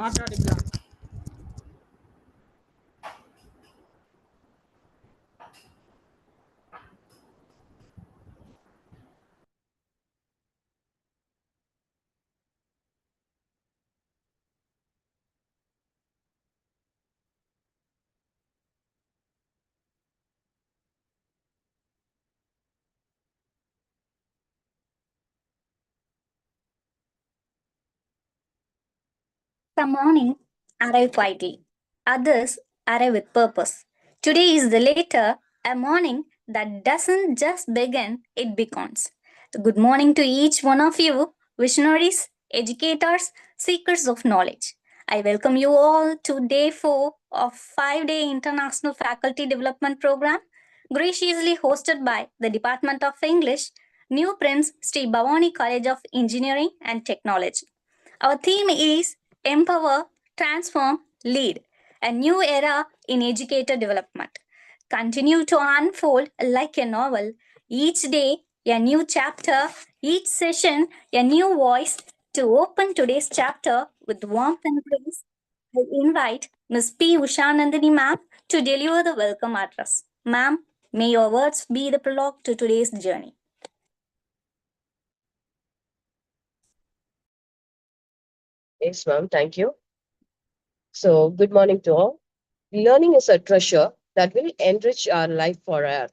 మాట్లాడిద్దాం. Some mornings arrive quietly, others arrive with purpose. Today is the later, a morning that doesn't just begin, it beckons. Good morning to each one of you, visionaries, educators, seekers of knowledge. I welcome you all to day 4 of 5-day International Faculty Development Program, graciously hosted by the Department of English, New Prince Sri Bhavani College of Engineering and Technology. Our theme is Empower, Transform, Lead, a new era in educator development. Continue to unfold like a novel. Each day, a new chapter, each session, a new voice. To open today's chapter with warmth and grace, I invite Ms. P. Ushanandini ma'am to deliver the welcome address. Ma'am, may your words be the prologue to today's journey. Yes, ma'am. Thank you. So, good morning to all. Learning is a treasure that will enrich our life forever.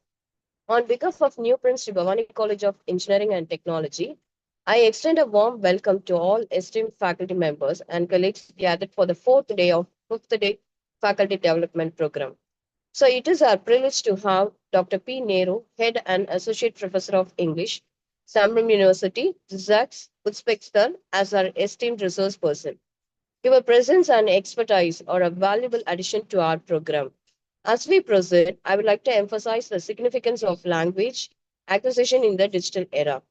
On behalf of New Prince Sri Bhavani College of Engineering and Technology, I extend a warm welcome to all esteemed faculty members and colleagues gathered for the fourth day of fifth day faculty development program. So, it is our privilege to have Dr. P. Nehru, Head and Associate Professor of English, Samram University, Uzbekistan, as our esteemed resource person. Your presence and expertise are a valuable addition to our program. As we proceed, I would like to emphasize the significance of language acquisition in the digital era.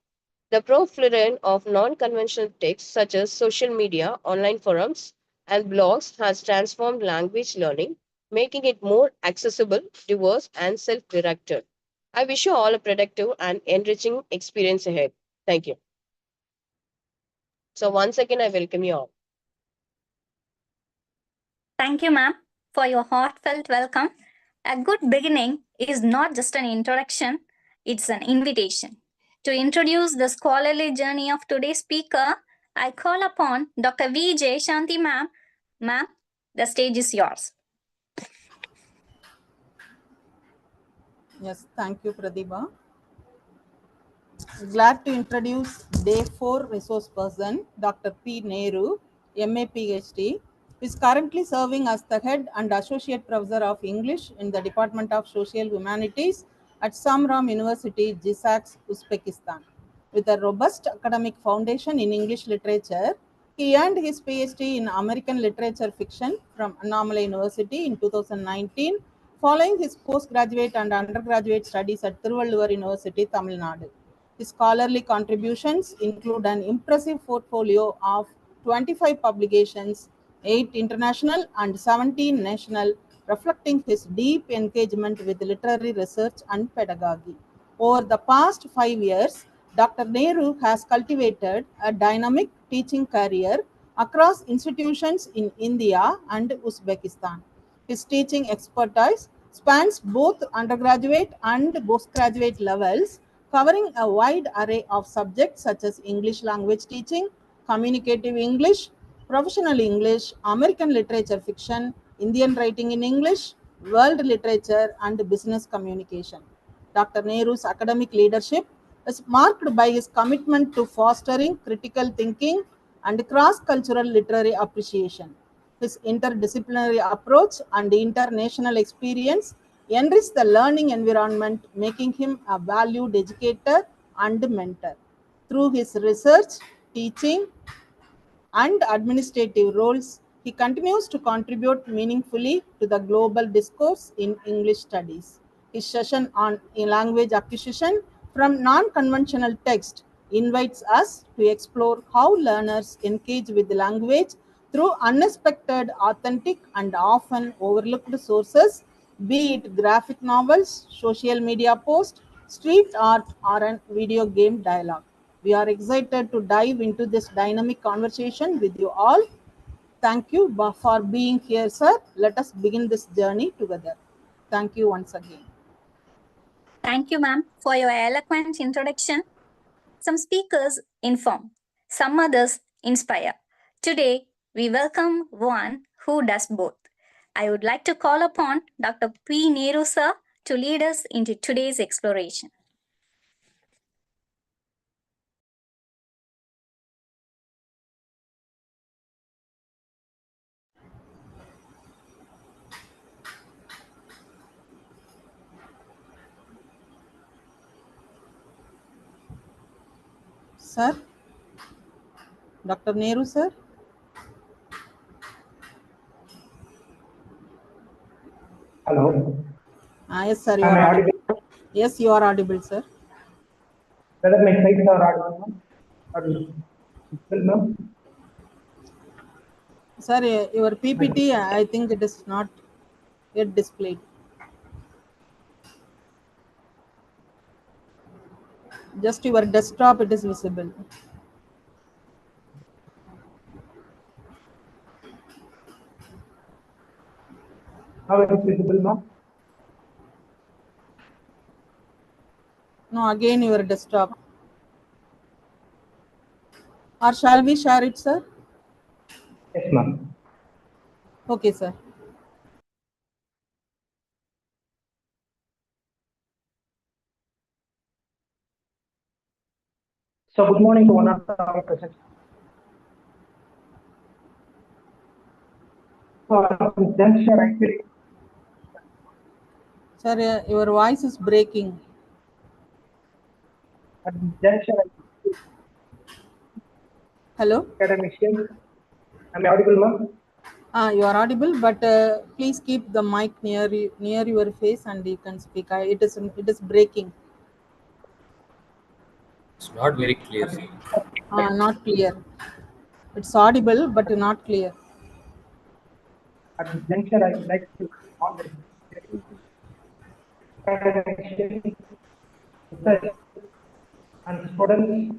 The proliferation of non-conventional texts such as social media, online forums, and blogs has transformed language learning, making it more accessible, diverse, and self-directed. I wish you all a productive and enriching experience ahead. Thank you. So once again, I welcome you all. Thank you, ma'am, for your heartfelt welcome. A good beginning is not just an introduction, it's an invitation. To introduce the scholarly journey of today's speaker, I call upon Dr. V. J. Shanti, ma'am. Ma'am, the stage is yours. Yes, thank you, Pradibha. Glad to introduce Day 4 resource person, Dr. P. Nehru, MA PhD, who is currently serving as the Head and Associate Professor of English in the Department of Social Humanities at Samram University, Jisax, Uzbekistan. With a robust academic foundation in English literature, he earned his PhD in American Literature Fiction from Annamalai University in 2019, following his postgraduate and undergraduate studies at Thiruvalluvar University, Tamil Nadu. His scholarly contributions include an impressive portfolio of 25 publications, 8 international and 17 national, reflecting his deep engagement with literary research and pedagogy. Over the past 5 years, Dr. Nehru has cultivated a dynamic teaching career across institutions in India and Uzbekistan. His teaching expertise spans both undergraduate and postgraduate levels, covering a wide array of subjects such as English language teaching, communicative English, professional English, American literature fiction, Indian writing in English, world literature, and business communication. Dr. Nehru's academic leadership is marked by his commitment to fostering critical thinking and cross cultural literary appreciation. His interdisciplinary approach and international experience enrich the learning environment, making him a valued educator and mentor. Through his research, teaching, and administrative roles, he continues to contribute meaningfully to the global discourse in English studies. His session on language acquisition from non-conventional text invites us to explore how learners engage with language through unexpected, authentic, and often overlooked sources, be it graphic novels, social media posts, street art, or a video game dialogue. We are excited to dive into this dynamic conversation with you all. thank you for being here, sir. Let us begin this journey together. Thank you once again. Thank you, ma'am, for your eloquent introduction. Some speakers inform, some others inspire. Today, we welcome one who does both. I would like to call upon Dr. P. Nehru, sir, to lead us into today's exploration. Sir, Dr. Nehru, sir. Hello. Yes, sir, you Am are I audible. audible? Yes, you are audible, sir. Whether my slides are audible or visible, ma'am? Sir, your PPT, I think it is not yet displayed. Just your desktop, it is visible. Now it is visible, ma'am? No, again your desktop. Or shall we share it, sir? Yes, ma'am. Okay, sir. So good morning to one of the present. So at this juncture, actually, Sir, your voice is breaking. at this juncture, Hello? academicians, am I audible, ma'am? You are audible, but please keep the mic near your face and you can speak. It is breaking. It's not very clear. Not clear. It's audible, but not clear. At this juncture, I would like to on the academicians, research, and students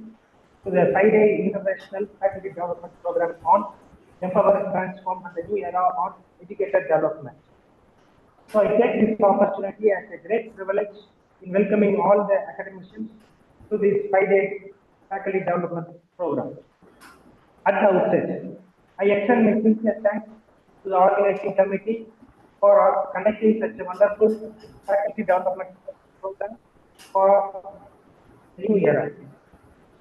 to the 5-day international faculty development program on Empower, Transform, and the New Era on Educator Development. So I take this opportunity as a great privilege in welcoming all the academicians to this 5-day faculty development program. At the outset, I extend my sincere thanks to the organizing committee for conducting such a wonderful faculty development program for the new era.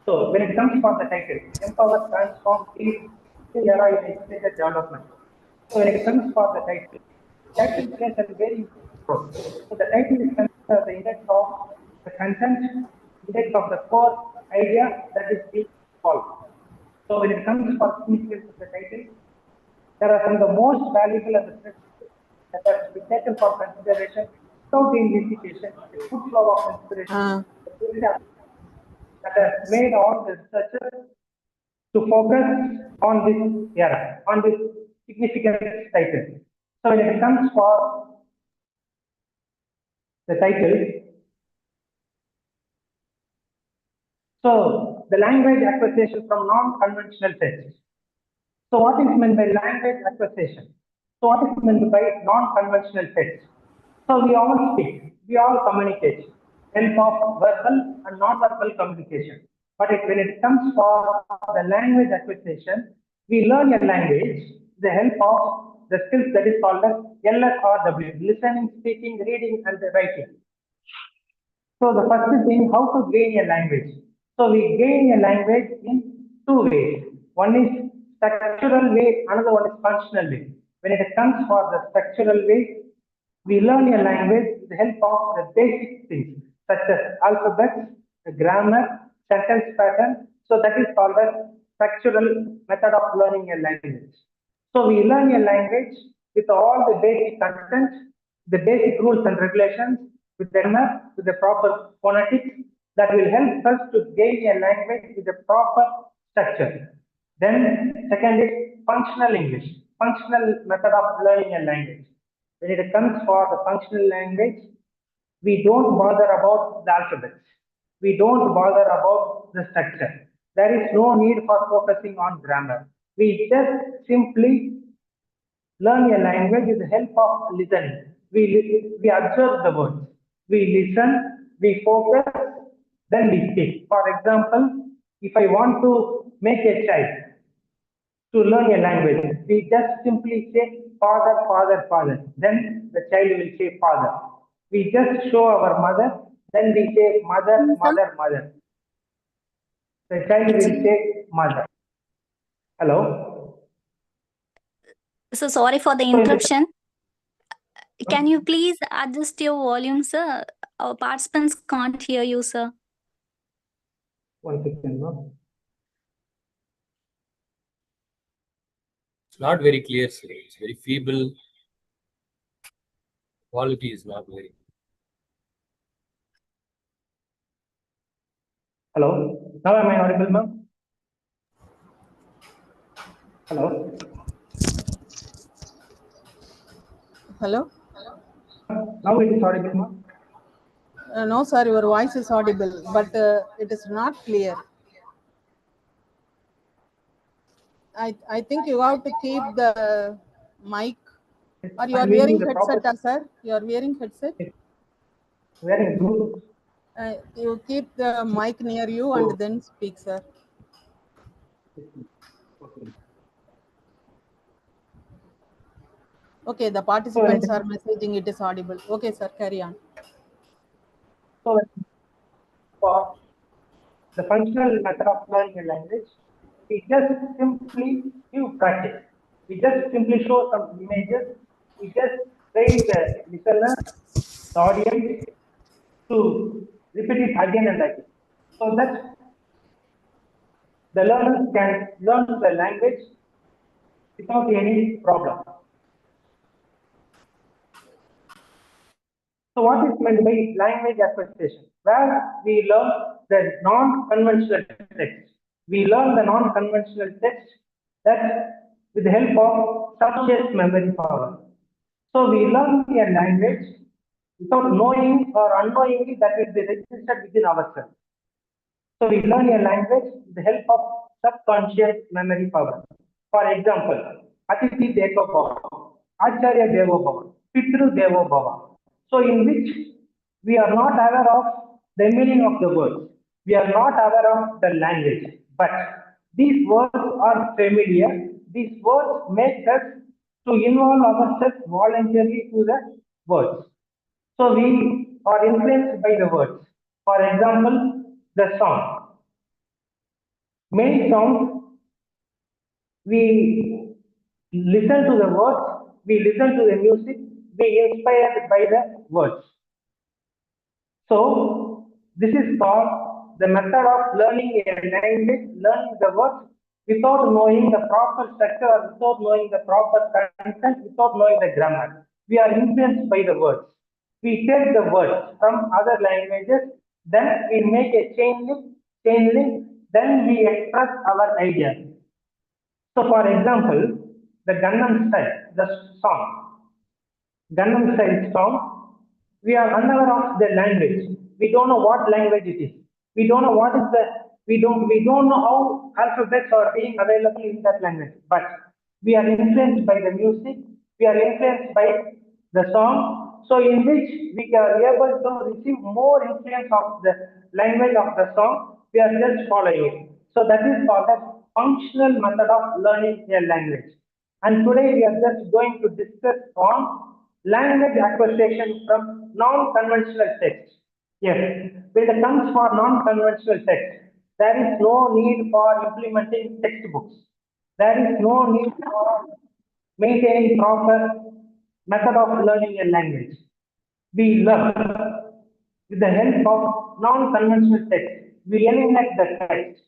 So when it comes for the title, Empower, Transform, Lead, New Era in Educator Development. So when it comes for the title plays a very important role. So the title is considered the index of the content, index of the core idea that is being solved. So when it comes for significance of the title, there are some of the most valuable and the principles that are to be taken for consideration without the institution, a good flow of inspiration that has made all the researchers to focus on this era, on this significant title. So when it comes for the title, so the language acquisition from non-conventional texts. So what is meant by language acquisition? So what is meant by non-conventional text? So we all speak, we all communicate, help of verbal and non-verbal communication. But when it comes for the language acquisition, we learn a language with the help of the skills that is called as LSRW, listening, speaking, reading, and writing. So the first thing, how to gain a language. So we gain a language in two ways. One is structural way, another one is functional way. When it comes for the structural way, we learn a language with the help of the basic things such as alphabets, grammar, sentence pattern. So that is called as structural method of learning a language. So we learn a language with all the basic content, the basic rules and regulations, with the grammar, with the proper phonetics that will help us to gain a language with a proper structure. Then second is functional English, functional method of learning a language. When it comes for the functional language, we don't bother about the alphabets. We don't bother about the structure. There is no need for focusing on grammar. We just simply learn a language with the help of listening. We observe the words, we listen, we focus, then we speak. For example, if I want to make a child to learn a language, we just simply say father, father, father. Then the child will say father. We just show our mother, then we say mother, mother, mother. The child will say mother. Hello? So sorry for the So in the interruption. Can you please adjust your volume, sir? Our participants can't hear you, sir. one second, no? It's not very clear, sir. It's very feeble. Quality is not very. Hello? Now am I audible, ma'am? Hello? Hello? Now it is audible, ma'am? No, sir, your voice is audible, but it is not clear. I think you have to keep the mic, or you are I'm using wearing the headset, proper sir? You are wearing headset? wearing Bluetooth. You keep the mic near you and then speak, sir. Okay. Okay, the participants are messaging it is audible. Okay, sir, carry on. So for the functional method of learning a language, we just simply give practice. We just simply show some images. We just train the listener, the audience to repeat it again and again. So that the learner can learn the language without any problem. So what is meant by language acquisition? Where we learn the non-conventional text. We learn the non-conventional text that with the help of subconscious memory power. So we learn a language without knowing or unknowingly that will be registered within ourselves. So we learn a language with the help of subconscious memory power. For example, Atiti Devo Bhava, Acharya Devo Bhava, Pitru Devo Bhava. So in which we are not aware of the meaning of the words. We are not aware of the language. But these words are familiar. These words make us to involve ourselves voluntarily to the words. So we are influenced by the words. For example, the song. Many songs, we listen to the words, we listen to the music, we inspired by the words. So this is called the method of learning a language, learning the words without knowing the proper structure or without knowing the proper content, without knowing the grammar. We are influenced by the words. We take the words from other languages, then we make a chain link, then we express our ideas. So for example, the Gangnam Style, the song, Gangnam Style song, we are unaware of the language. We don't know what language it is. We don't know what is the, we don't know how alphabets are being available in that language. But we are influenced by the music, we are influenced by the song, so in which we are able to receive more influence of the language of the song, we are just following it. So that is called as functional method of learning a language. And today we are just going to discuss on language acquisition from non-conventional text. Yes, when it comes for non-conventional text, there is no need for implementing textbooks. There is no need for maintaining proper method of learning a language. We learn with the help of non-conventional text. We eliminate the text.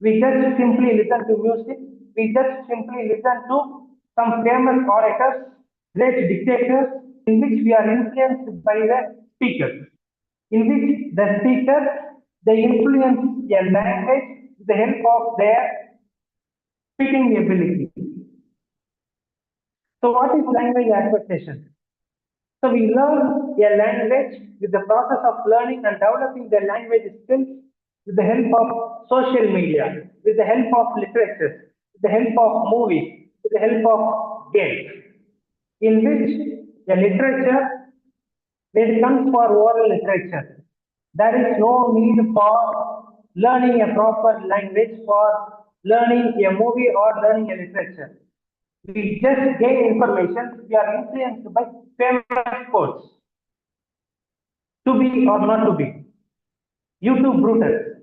We just simply listen to music. We just simply listen to some famous orators, great dictators, in which we are influenced by the speakers. In which the speakers they influence a language with the help of their speaking ability. So what is language acquisition? So we learn a language with the process of learning and developing the language skills with the help of social media, with the help of literature, with the help of movies, with the help of games, in which the literature, when it comes for oral literature, there is no need for learning a proper language for learning a movie or learning a literature. We just gain information. We are influenced by famous quotes, to be or not to be, YouTube Brutus,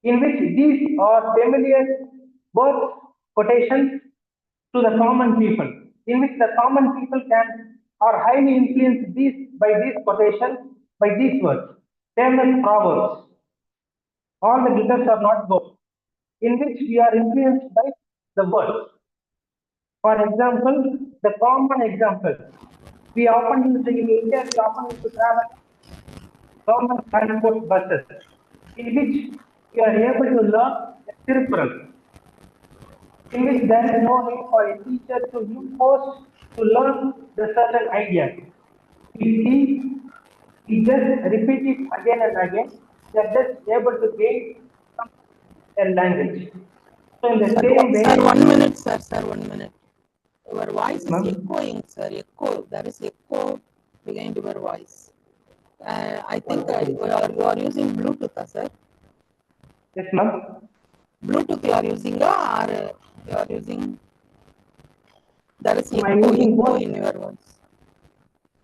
in which these are familiar words, quotations to the common people, in which the common people can are highly influenced by these quotations, by these words, famous proverbs. All the glitters are not gold, in which we are influenced by the words. For example, the common example, we often use in India, we often use to travel government transport buses, in which we are able to learn the Tiruppural, in which there is no need for a teacher to impose to learn the certain ideas. We see, we just repeat it again and again, we are just able to gain a language. So in the same way, Sir, 1 minute, sir, 1 minute. Your voice is ma'am, echoing, sir. Echo. There is echo behind your voice. I think you are using Bluetooth, sir. yes, ma'am. Bluetooth you are using, or you are using. There is So I'm echo using both in your voice.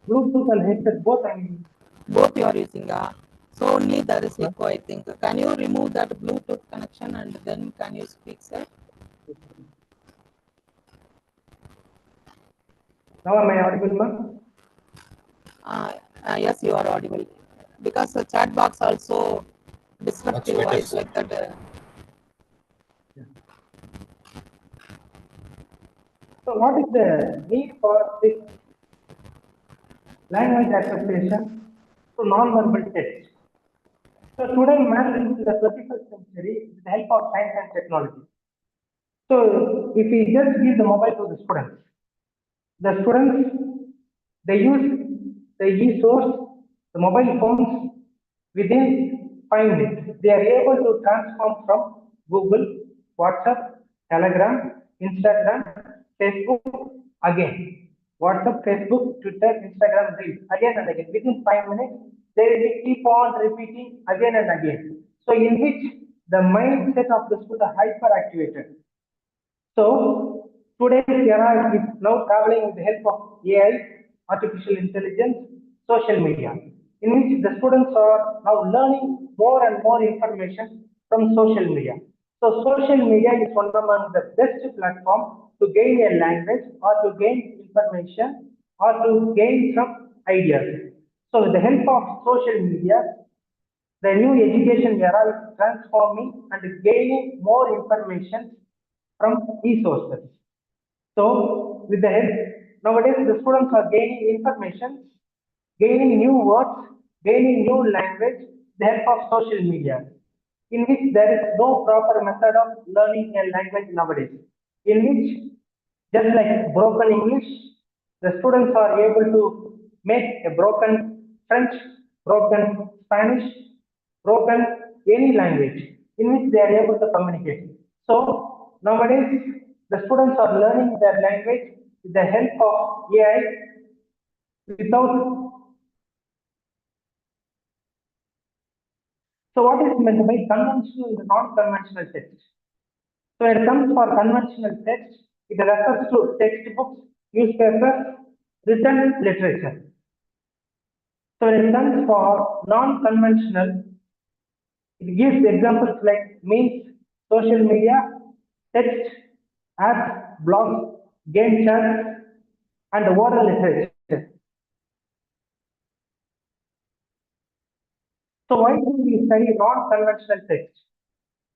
Bluetooth and headset, both I'm using. Both you are using, so only there is Ma'am. echo, I think. Can you remove that Bluetooth connection and then can you speak, sir? Now am I audible, ma'am? Yes, you are audible. Because the chat box also disruptive Much better, voice sir. like that. So what is the need for this language acceptation to non-verbal text? So today, man, in the 21st century, with the help of science and technology. So if we just give the mobile to the students they use the e-source, the mobile phones within 5 minutes. They are able to transform from Google, WhatsApp, Telegram, Instagram, Facebook again. WhatsApp, Facebook, Twitter, Instagram, Reels again and again. Within 5 minutes, they will keep on repeating again and again. So in which the mindset of the student are hyperactivated. So today's era is now traveling with the help of AI, artificial intelligence, social media, in which the students are now learning more and more information from social media. So social media is one among the best platform to gain a language or to gain information or to gain some ideas. So with the help of social media, the new education era is transforming and gaining more information from resources. So, with the help, nowadays the students are gaining information, gaining new words, gaining new language, with the help of social media, in which there is no proper method of learning a language nowadays, in which just like broken English, the students are able to make a broken French, broken Spanish, broken any language in which they are able to communicate. So nowadays the students are learning their language with the help of AI without. So what is meant by conventional and non-conventional text? So when it comes for conventional text, it refers to textbooks, newspapers, written literature. So when it comes for non-conventional, it gives examples like memes, social media, text, apps, blogs, game chats, and oral literature. So why do we study non-conventional text?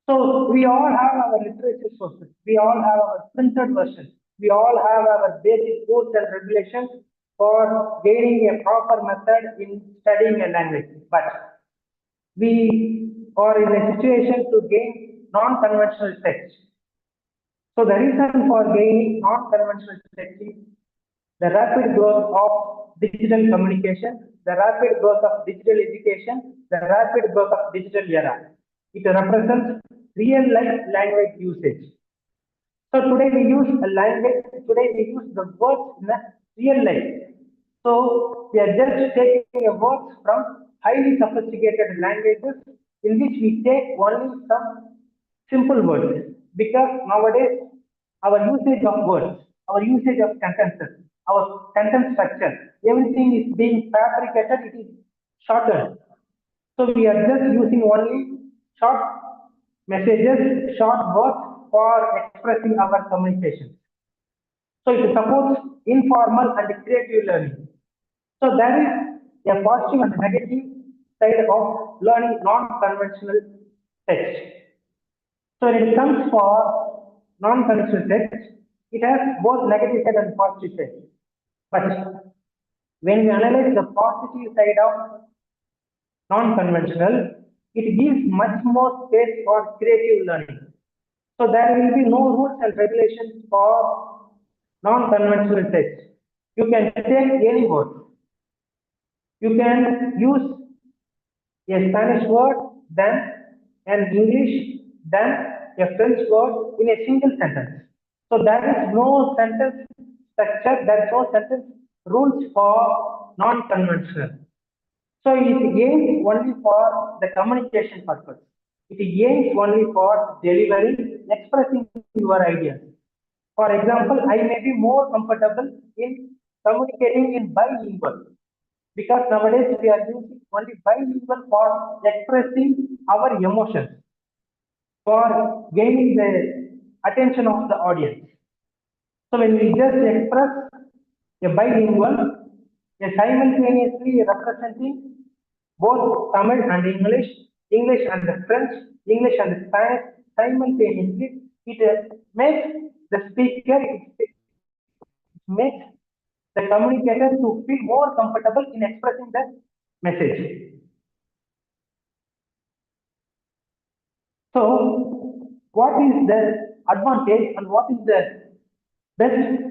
So we all have our literature sources. We all have our printed versions. We all have our basic rules and regulations for gaining a proper method in studying a language. But we are in a situation to gain non-conventional text. So the reason for gaining non-conventional text is the rapid growth of digital communication, the rapid growth of digital education, the rapid growth of digital era. It represents real life language usage. So today we use a language, today we use the words in a real life. So we are just taking a words from highly sophisticated languages in which we take only some simple words, because nowadays our usage of words, our usage of sentences, our sentence structure, everything is being fabricated, it is shortened. So we are just using only short messages, short words for expressing our communication. So it supports informal and creative learning. So there is a positive and negative side of learning non-conventional text. So when it comes for non-conventional text, it has both negative side and positive side. But when we analyze the positive side of non-conventional, it gives much more space for creative learning. So there will be no rules and regulations for non-conventional text. You can take any word. You can use a Spanish word, then an English, then a French word in a single sentence. So there is no sentence structure, there is no sentence rules for non-conventional. So it aims only for the communication purpose. It aims only for delivering, expressing your ideas. For example, I may be more comfortable in communicating in bilingual, because nowadays we are using only bilingual for expressing our emotions, for gaining the attention of the audience. So when we just express a bilingual, a simultaneously representing both Tamil and English, English and French, English and Spanish simultaneously, it makes the speaker, it makes the communicator to feel more comfortable in expressing the message. So, what is the advantage and what is the best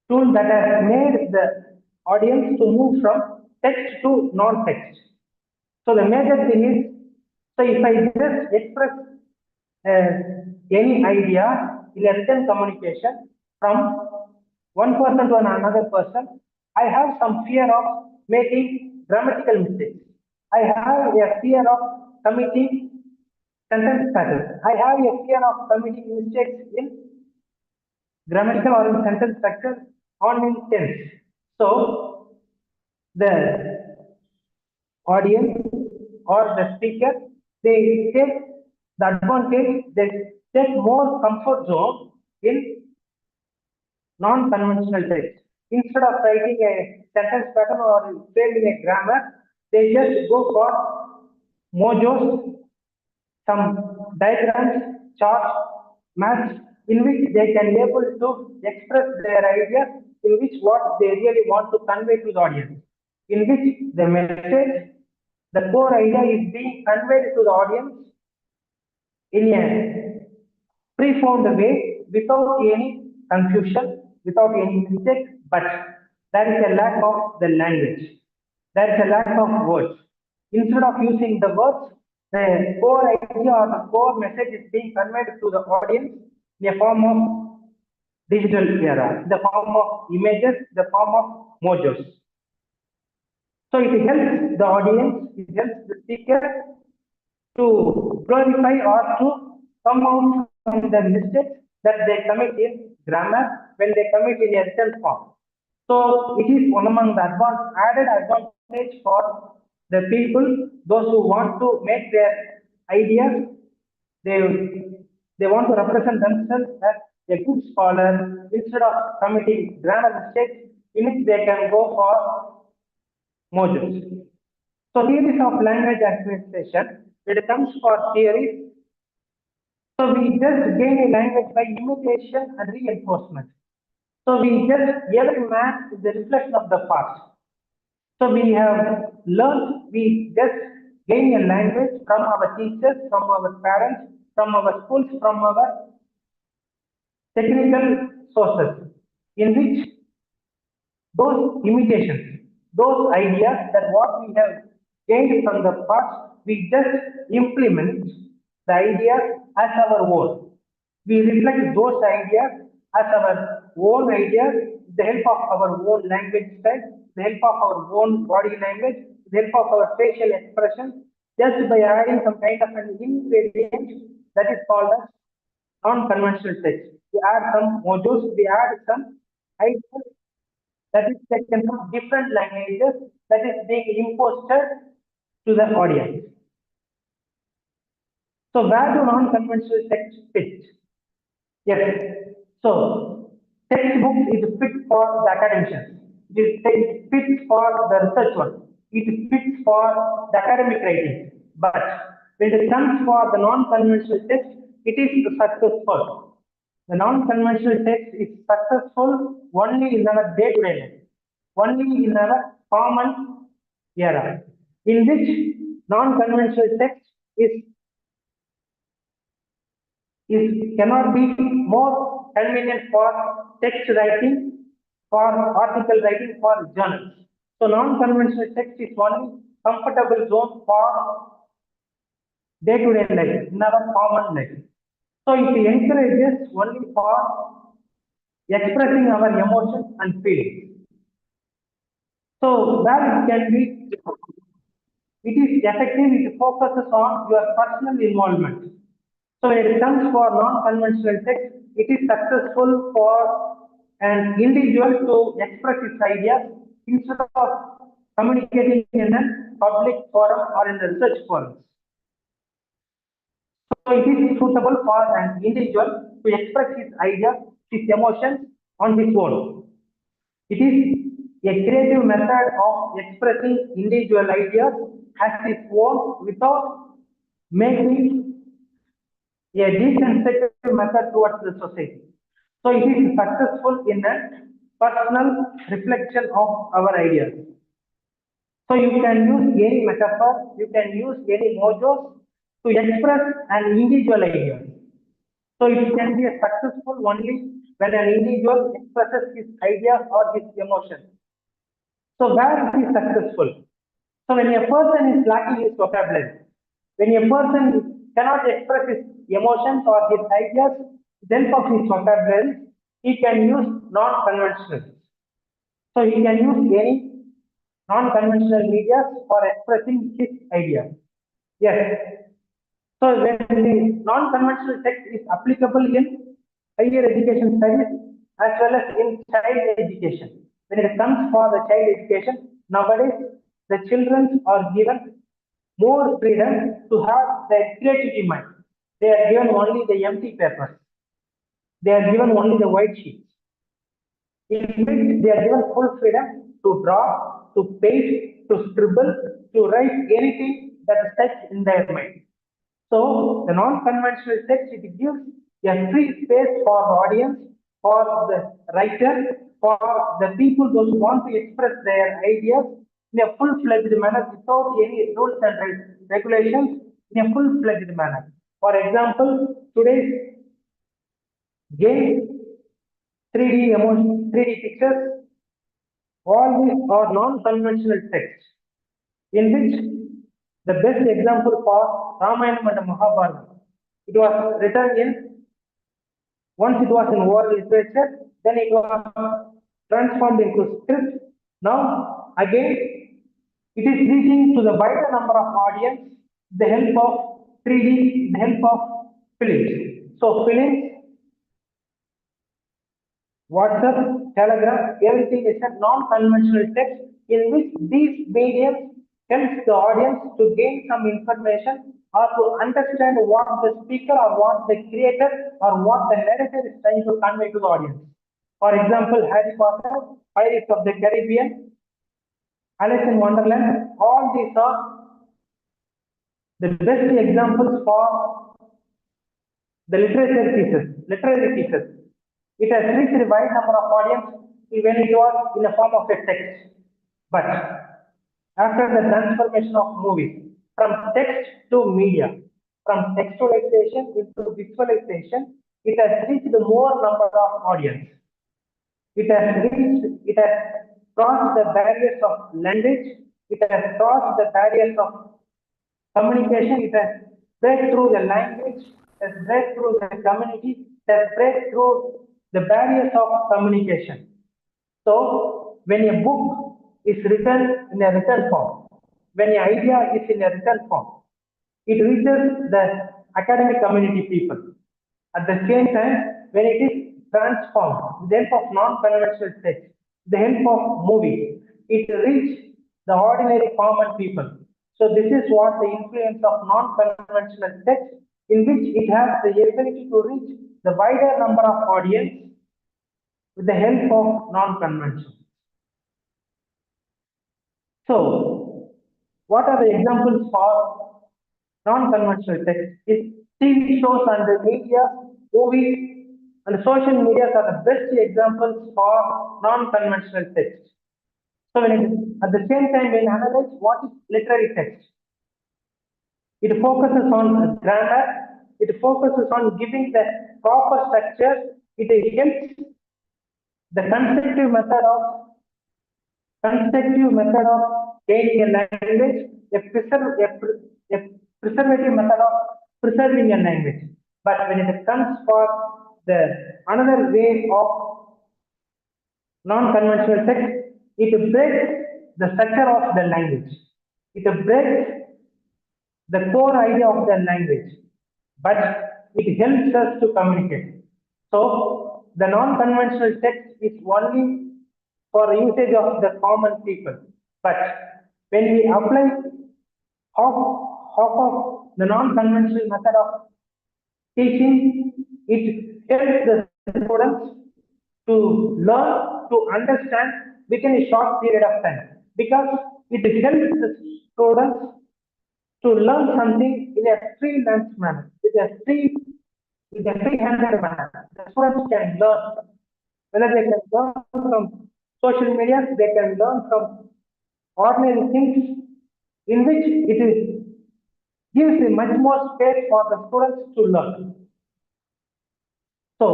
tool that has made the audience to move from text to non-text? So the major thing is, so if I just express any idea in a written communication from one person to another person, I have some fear of making grammatical mistakes. I have a fear of committing sentence patterns. I have a fear of committing mistakes in grammatical or in sentence structure or in tense. So the audience or the speaker, they take the advantage, they take more comfort zone in non-conventional text. Instead of writing a sentence pattern or framing a grammar, they just go for mojos, some diagrams, charts, maps, in which they can be able to express their ideas, in which what they really want to convey to the audience, in which the message, the core idea is being conveyed to the audience in a preformed way without any confusion, without any mistake, but there is a lack of the language. There is a lack of words. Instead of using the words, the core idea or the core message is being conveyed to the audience in a form of digital era, in the form of images, the form of mojos. So it helps the audience, it helps the speaker to glorify or to come out from the mistakes that they commit in grammar when they commit in a written form. So it is one among the added advantage for the people, those who want to make their ideas, they, they want to represent themselves as a good scholar instead of committing grammar mistakes, in which they can go for modules. So theories of language acquisition, when it comes for theories, so we just gain a language by imitation and reinforcement. So we just, every man is a reflection of the past. So we have learned, we just gain a language from our teachers, from our parents, from our schools, from our technical sources, in which those imitations, those ideas that what we have gained from the past, we just implement the ideas as our own. We reflect those ideas as our own ideas with the help of our own language style, with the help of our own body language, with the help of our facial expression, just by adding some kind of an ingredient that is called as non-conventional text. We add some modules, we add some ideas that is taken from different languages that is being imposed to the audience. So where do non-conventional text fit? Yes. So textbooks is fit for the academicians. It fits for the research one. It fits for the academic writing. But when it comes for the non-conventional text, it is successful. The non-conventional text is successful only in our day-to-day life, only in our common era, in which non-conventional text cannot be more convenient for text writing, for article writing, for journals. So non-conventional text is one comfortable zone for day-to-day life, in our common life. So it encourages only for expressing our emotions and feelings. So where it can be, it is effective, it focuses on your personal involvement. So when it comes for non-conventional text, it is successful for an individual to express his ideas instead of communicating in a public forum or in the research forums. So it is suitable for an individual to express his ideas, his emotions on his own. It is a creative method of expressing individual ideas as his own without making a deconstructive method towards the society. So it is successful in a personal reflection of our ideas. So you can use any metaphor, you can use any mojos to express an individual idea. So it can be a successful only when an individual expresses his ideas or his emotions. So where it is successful? So when a person is lacking his vocabulary, when a person cannot express his emotions or his ideas, then of his vocabulary, he can use non-conventional. So he can use any non-conventional media for expressing his ideas. Yes. So when the non-conventional text is applicable in higher education studies as well as in child education. When it comes for the child education, nowadays the children are given more freedom to have their creativity mind. They are given only the empty papers. They are given only the white sheets. In which they are given full freedom to draw, to paint, to scribble, to write anything that is touched in their mind. So the non-conventional text, it gives a free space for the audience, for the writer, for the people those who want to express their ideas in a full-fledged manner without any rules and regulations, in a full-fledged manner. For example, today's games, 3D emotion, 3D pictures, all these are non-conventional texts, in which the best example for Ramayana and Mahabharata. It was written in, once it was in oral literature, then it was transformed into script. Now, again, it is reaching to the wider number of audience with the help of 3D, the help of films. So, films, WhatsApp, Telegram, everything is a non-conventional text in which these mediums helps the audience to gain some information or to understand what the speaker or what the creator or what the narrator is trying to convey to the audience. For example, Harry Potter, Pirates of the Caribbean, Alice in Wonderland, all these are the best examples for the literary pieces. It has reached a wide number of audience when it was in the form of a text. But after the transformation of movies from text to media, from textualization into visualization, it has reached more number of audience. It has crossed the barriers of language, it has crossed the barriers of communication, it has break through the language, has break through the community, that break through the barriers of communication. So, when a book is written in a written form, when an idea is in a written form, it reaches the academic community people. At the same time, when it is transformed with the help of non-conventional text, the help of movies, it reaches the ordinary common people. So this is what the influence of non-conventional text, in which it has the ability to reach the wider number of audience with the help of non-conventional. So, what are the examples for non-conventional text? Is TV shows and the media, movies, and social media are the best examples for non-conventional text. So, at the same time, when analyze what is literary text, it focuses on grammar, it focuses on giving the proper structure, it helps the constructive method of gaining a language, a preservative method of preserving a language. But when it comes for the another way of non-conventional text, it breaks the structure of the language. It breaks the core idea of the language, but it helps us to communicate. So the non-conventional text is only for usage of the common people. But when we apply half of the non-conventional method of teaching, it helps the students to learn, to understand within a short period of time. Because it helps the students to learn something in a freelance manner, with a free-handed manner. The students can learn. Whether they can learn from social media, they can learn from ordinary things in which it is gives a much more space for the students to learn. So,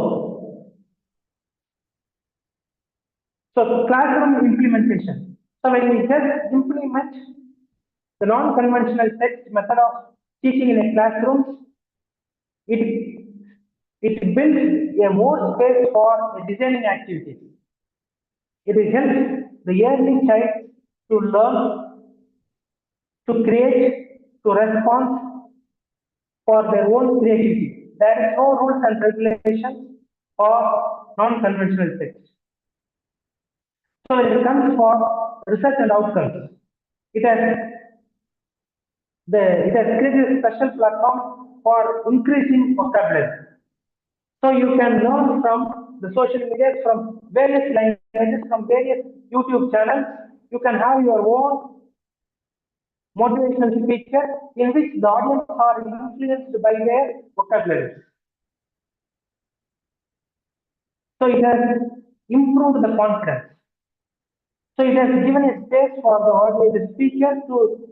classroom implementation. So when we just implement the non-conventional text method of teaching in a classroom, it builds a more space for designing activities. It helps the early child to learn, to create, to respond for their own creativity. There is no rules and regulations for non-conventional text. So when it comes for research and outcomes, it has created a special platform for increasing vocabulary. So you can learn from the social media, from various languages, from various YouTube channels. You can have your own motivational speaker in which the audience are influenced by their vocabulary. So it has improved the confidence. So it has given a space for the audience speaker to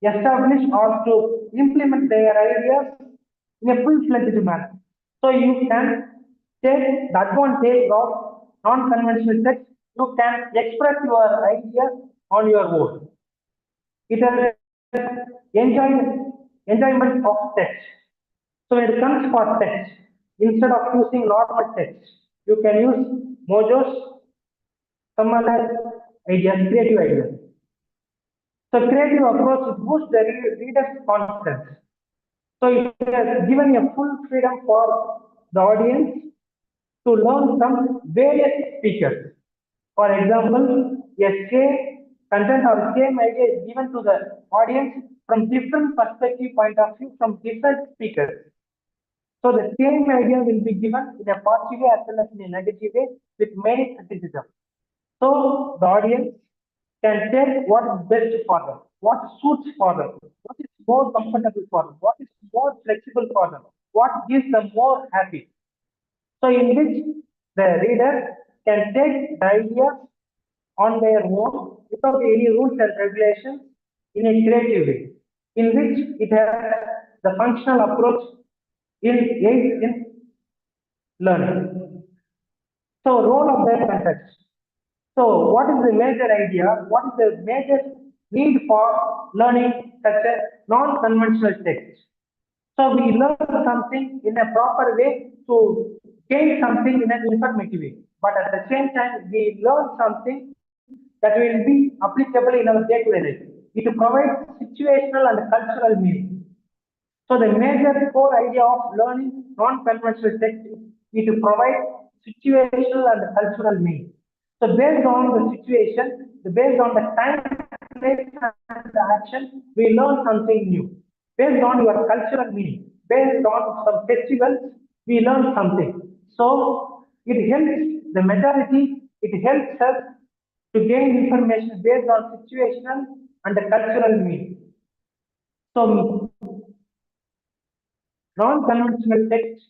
establish or to implement their ideas in a full-fledged manner. So you can take the advantage of non-conventional text. You can express your ideas on your own. It has enjoyment of text. So when it comes for text, instead of using normal text, you can use mojos, some other ideas, creative ideas. So creative approach boosts the reader's confidence. So it has given a full freedom for the audience to learn from various speakers. For example, a same content or same idea is given to the audience from different perspective point of view from different speakers. So the same idea will be given in a positive way as well as in a negative way with many criticism. So the audience can take what is best for them, what suits for them, what is more comfortable for them, what is more flexible for them, what gives them more happy. So in which the reader can take the ideas on their own without any rules and regulations in a creative way, in which it has the functional approach in learning. So role of the context. So what is the major idea? What is the major need for learning such a non-conventional text? So we learn something in a proper way to gain something in an informative way, but at the same time, we learn something that will be applicable in our day-to-day life. It provides situational and cultural meaning. So the major core idea of learning non-conventional text is to provide situational and cultural meaning. So based on the situation, based on the time, place, and the action, we learn something new. Based on your cultural meaning, based on some festivals, we learn something. So it helps the majority, it helps us to gain information based on situational and the cultural meaning. So non-conventional text,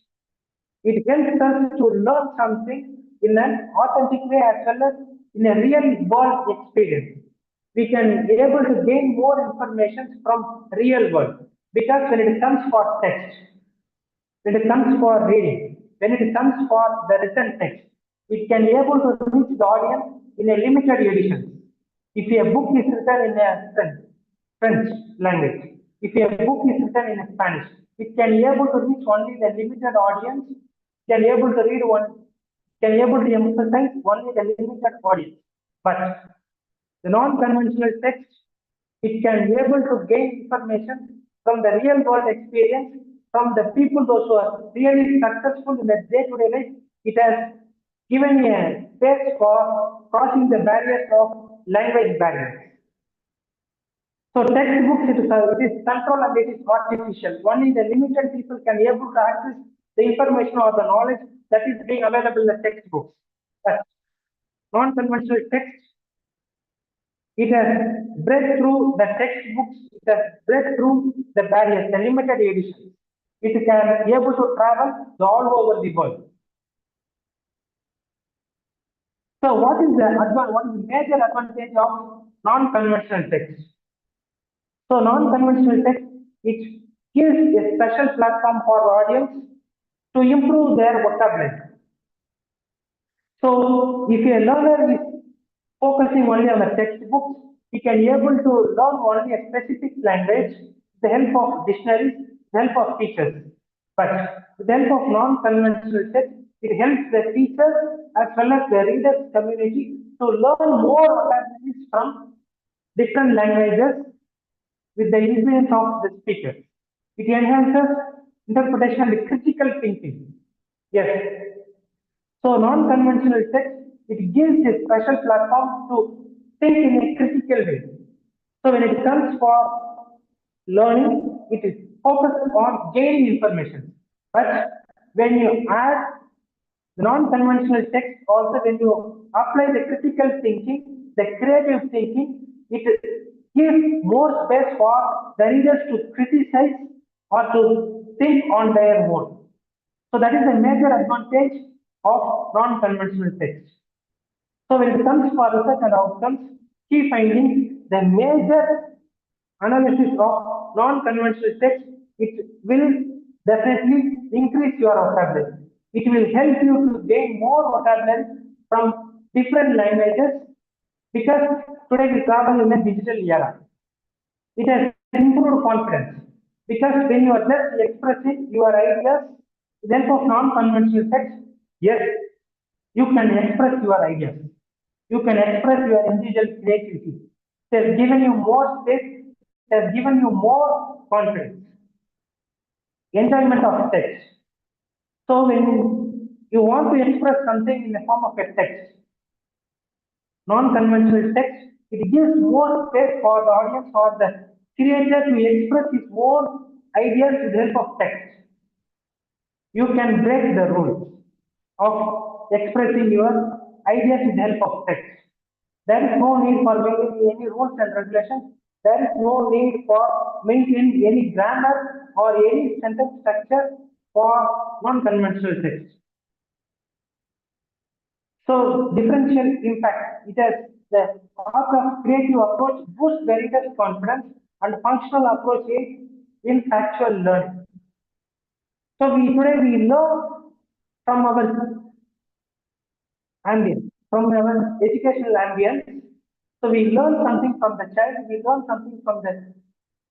it helps us to learn something in an authentic way as well as in a real world experience. We can be able to gain more information from real world because when it comes for text, when it comes for reading, when it comes for the written text, it can be able to reach the audience in a limited edition. If a book is written in a French language, if a book is written in Spanish, it can be able to reach only the limited audience, can be able to read one, can be able to emphasize only the limited audience. But the non-conventional text, it can be able to gain information from the real world experience, from the people those who are really successful in their day-to-day life. It has given a space for crossing the barriers of language barriers. So textbooks, it is controlled and it is artificial. Only the limited people can be able to access the information or the knowledge that is being available in the textbooks. But non-conventional text, it has break through the textbooks, it has break through the barriers, the limited editions. It can be able to travel all over the world. So what is the major advantage of non-conventional text? So non-conventional text, it gives a special platform for the audience to improve their vocabulary. So if a learner is focusing only on the textbooks, he can be able to learn only a specific language with the help of dictionaries, the help of teachers. But with the help of non-conventional text, it helps the teachers as well as the readers community to learn more vocabularies from different languages with the influence of the speaker. It enhances interpretation and critical thinking. Yes. So non-conventional text, it gives a special platform to think in a critical way. So when it comes for learning, it is focused on gaining information. But when you add the non-conventional text, also when you apply the critical thinking, the creative thinking, it gives more space for the readers to criticize or to think on their own. So that is a major advantage of non-conventional text. So when it comes for research and outcomes, key findings, the major analysis of non-conventional text, it will definitely increase your vocabulary. It will help you to gain more vocabulary from different languages because today we travel in a digital era. It has improved confidence because when you are just expressing your ideas with the help of non-conventional text, yes, you can express your ideas. You can express your individual creativity. It has given you more space. It has given you more confidence. Enjoyment of text. So when you want to express something in the form of a text, non-conventional text, it gives more space for the audience or the creator to express his own ideas with the help of text. You can break the rules of expressing your ideas with the help of text. There is no need for maintaining any rules and regulations. There is no need for maintaining any grammar or any sentence structure for non-conventional text. So differential impact, it has the path of creative approach boosts the reader's confidence and functional approach aids in factual learning. So today we learn from our ambience, from our educational ambience. So we learn something from the child, we learn something from the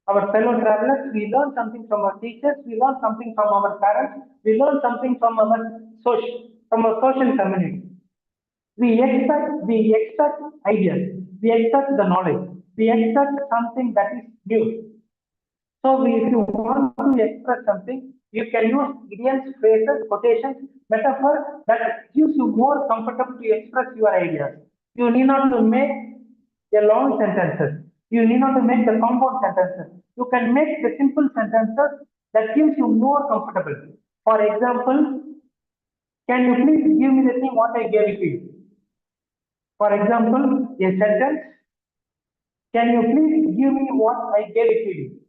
our fellow travelers, we learn something from our teachers, we learn something from our parents, we learn something from our social community. We expect ideas, we expect the knowledge, we expect something that is new. So if you want to express something, you can use idioms, phrases, quotations, metaphors that gives you more comfortable to express your ideas. You need not to make a long sentences. You need not to make the compound sentences. You can make the simple sentences that gives you more comfortable. For example, can you please give me the thing what I gave it to you? For example, a sentence, can you please give me what I gave it to you?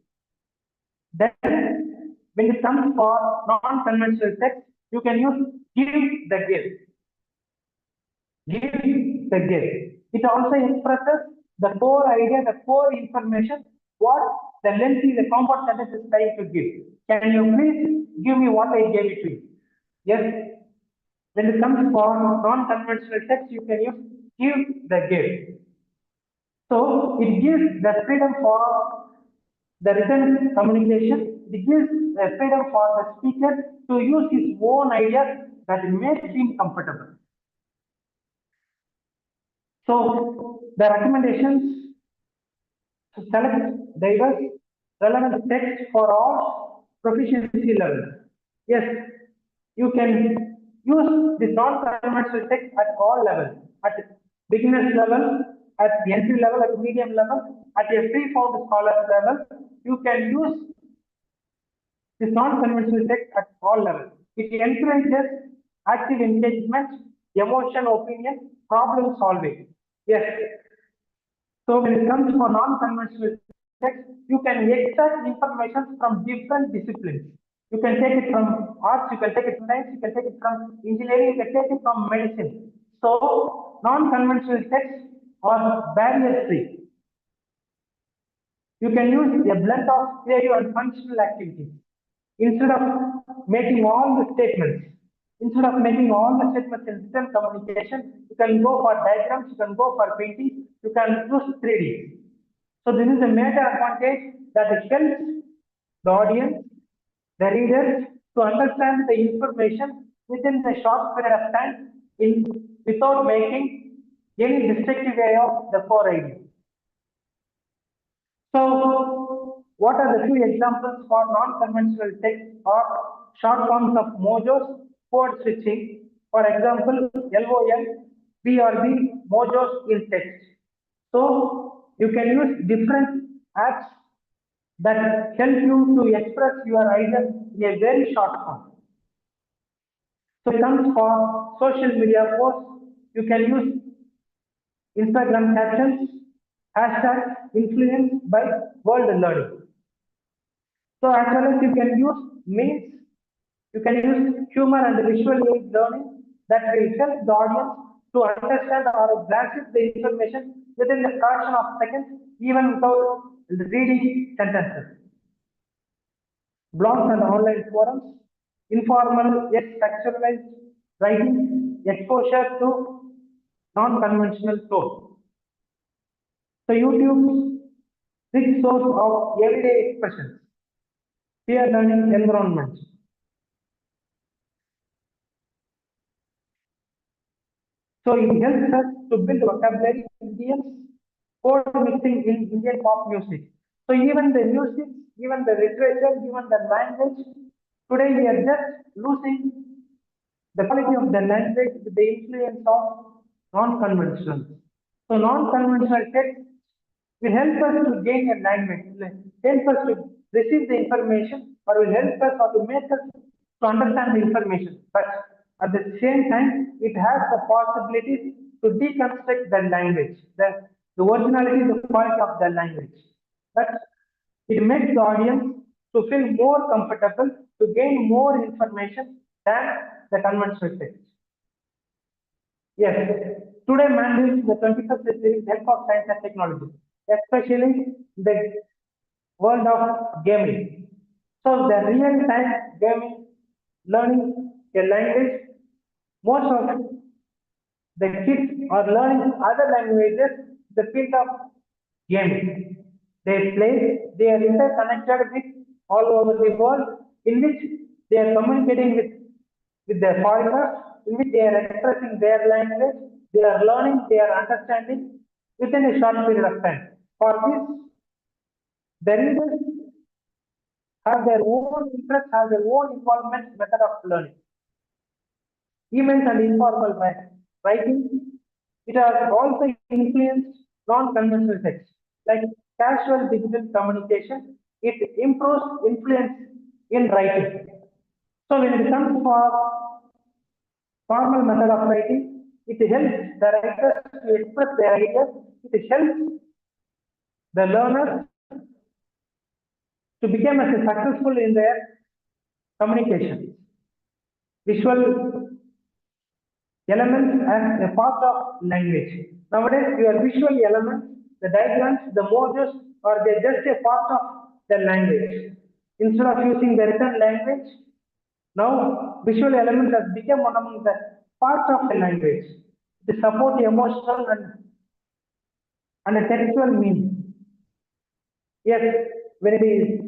Then, when it comes for non-conventional text, you can use give the give. Give the give. It also expresses the core idea, the core information, what the lengthy, the compound sentence is trying to give. Can you please give me what I gave it to you? Yes. When it comes for non-conventional text, you can use give the give. So it gives the freedom for the written communication. It gives the freedom for the speaker to use his own ideas that makes him comfortable. So the recommendations to select diverse relevant text for all proficiency levels. Yes, you can use this non-conventional text at all levels, at beginners level, at the entry level, at medium level, at a free-form scholar level. You can use this non-conventional text at all levels. It encourages active engagement, emotion, opinion, problem solving. Yes. So when it comes for non-conventional text, you can extract information from different disciplines. You can take it from arts, you can take it from science, you can take it from engineering, you can take it from medicine. So non-conventional texts are barrier-free. You can use a blend of creative and functional activities. Instead of making all the statements, instead of making all the statements in written communication, you can go for diagrams, you can go for painting, you can use 3D. So this is a major advantage that it helps the audience, the readers to understand the information within a short period of time without making any destructive way of the core idea. So, what are the few examples for non-conventional text or short forms of mojos, code switching? For example, LOL, BRB, mojos in text. So, you can use different apps that help you to express your ideas in a very short form. So, it comes for social media posts. You can use Instagram captions, hashtags influenced by world learning. So as well as you can use memes, you can use humor and visual aid learning that will help the audience to understand or grasp the information within the fraction of seconds, even without reading sentences. Blogs and online forums, informal yet structuralized writing, exposure to non-conventional tone. So YouTube's rich source of everyday expressions, peer learning environments. So it helps us to build vocabulary, idioms, code mixing in Indian pop music. So even the music, even the literature, even the language, today we are just losing the quality of the language with the influence of non-conventional. So non-conventional text will help us to gain a language, will help us to receive the information, or will help us or to make us to understand the information. But at the same time, it has the possibility to deconstruct the language, the originality, the quality of the language. But it makes the audience to feel more comfortable to gain more information than the conventional text. Yes, today man lives in the 21st century with help of science and technology, especially the world of gaming. So the real-time gaming, learning a language, most of the kids are learning other languages in the field of gaming. they are interconnected with all over the world, in which they are communicating with their foreigners, in which they are expressing their language, they are learning, they are understanding within a short period of time. For this, the readers have their own interest, have their own involvement method of learning. Emails and informal writing, it has also influenced non-conventional text, like casual digital communication. It improves influence in writing. So when it comes for formal method of writing, it helps the writers to express their ideas. It helps the learners to become as successful in their communication. Visual elements as a part of language. Nowadays, your visual elements, the diagrams, the mojos, are they just a part of the language. Instead of using the written language, now visual elements has become one among the parts of the language to support the emotional and a textual meaning. Yes, when it is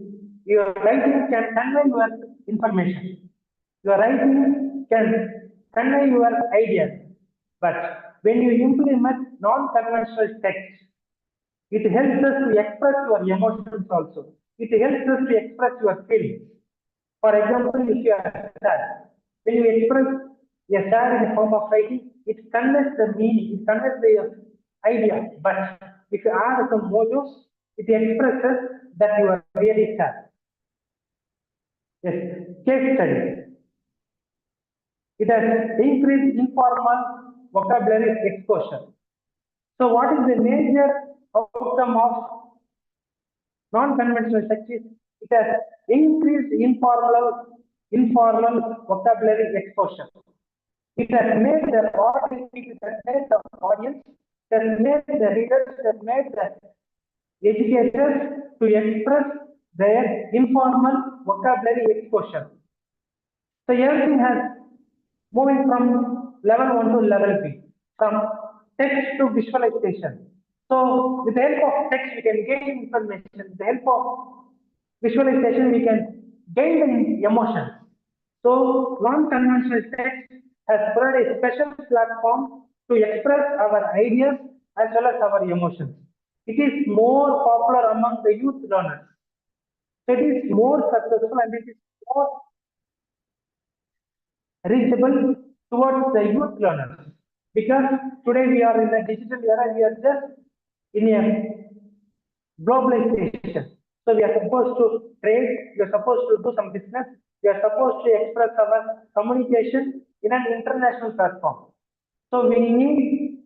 your writing can convey your information. Your writing can convey your ideas. But when you implement non-conventional text, it helps us to express your emotions also. It helps us to express your feelings. For example, if you are sad, when you express a sad in the form of writing, it conveys the meaning, it conveys the idea. But if you add some mojos, it expresses that you are really sad. Yes, case study. It has increased informal vocabulary exposure. So what is the major outcome of non-conventional text? It has increased informal vocabulary exposure. It has made the audience, it has made the audience, it has made the readers, it has made the educators to express their informal vocabulary exposure. So everything has moving from level 1 to level B, from text to visualization. So with the help of text, we can gain information. With the help of visualization, we can gain the emotions. So non-conventional text has provided a special platform to express our ideas as well as our emotions. It is more popular among the youth learners. So it is more successful and it is more reachable towards the youth learners, because today we are in a digital era, we are just in a globalization. So we are supposed to trade, we are supposed to do some business, we are supposed to express our communication in an international platform. So we need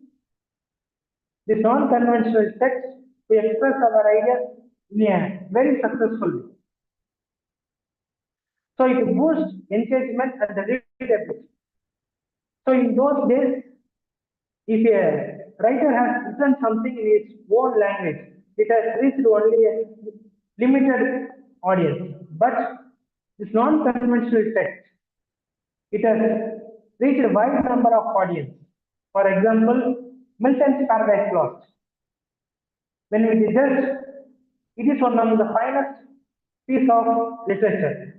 this non-conventional text to express our ideas in a very successful way. So it boosts engagement and the readability. So in those days, if a writer has written something in its own language, it has reached only a limited audience. But this non-conventional text, it has reached a wide number of audience. For example, Milton's Paradise Lost. When we discussed, it is one of the finest piece of literature.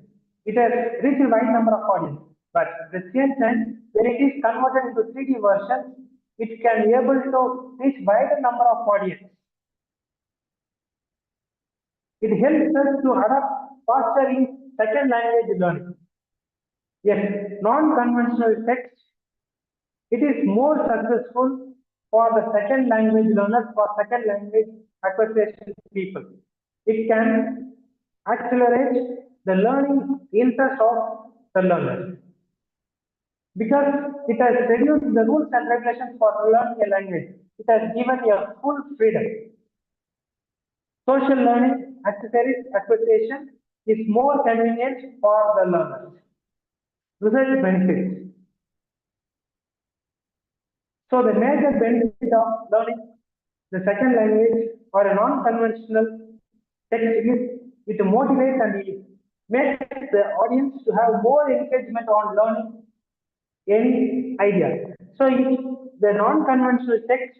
It has reached a wide number of audience. But at the same time, when it is converted into 3D version, it can be able to reach wider number of audience. It helps us to adapt faster in second language learning. Yes, non-conventional text, it is more successful for the second language learners, for second language acquisition people. It can accelerate the learning interest of the learners, because it has reduced the rules and regulations for learning a language. It has given a full freedom. Social learning accessories acquisition is more convenient for the learners. Result benefits. So the major benefit of learning the second language or a non-conventional text is it motivates and it makes the audience to have more engagement on learning any idea. So if the non-conventional text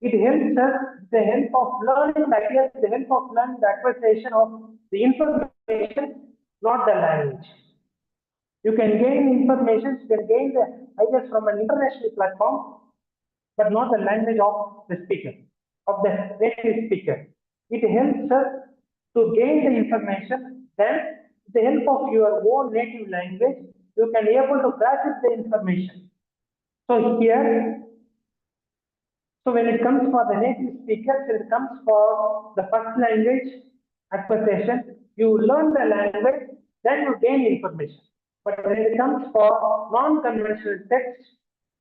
It helps us with the help of learning the ideas, with the help of learning the acquisition of the information, not the language. You can gain information, you can gain the ideas from an international platform, but not the language of the speaker, of the native speaker. It helps us to gain the information, then with the help of your own native language, you can be able to grasp the information. So here, so when it comes for the native speakers, when it comes for the first language acquisition, you learn the language, then you gain information. But when it comes for non-conventional text,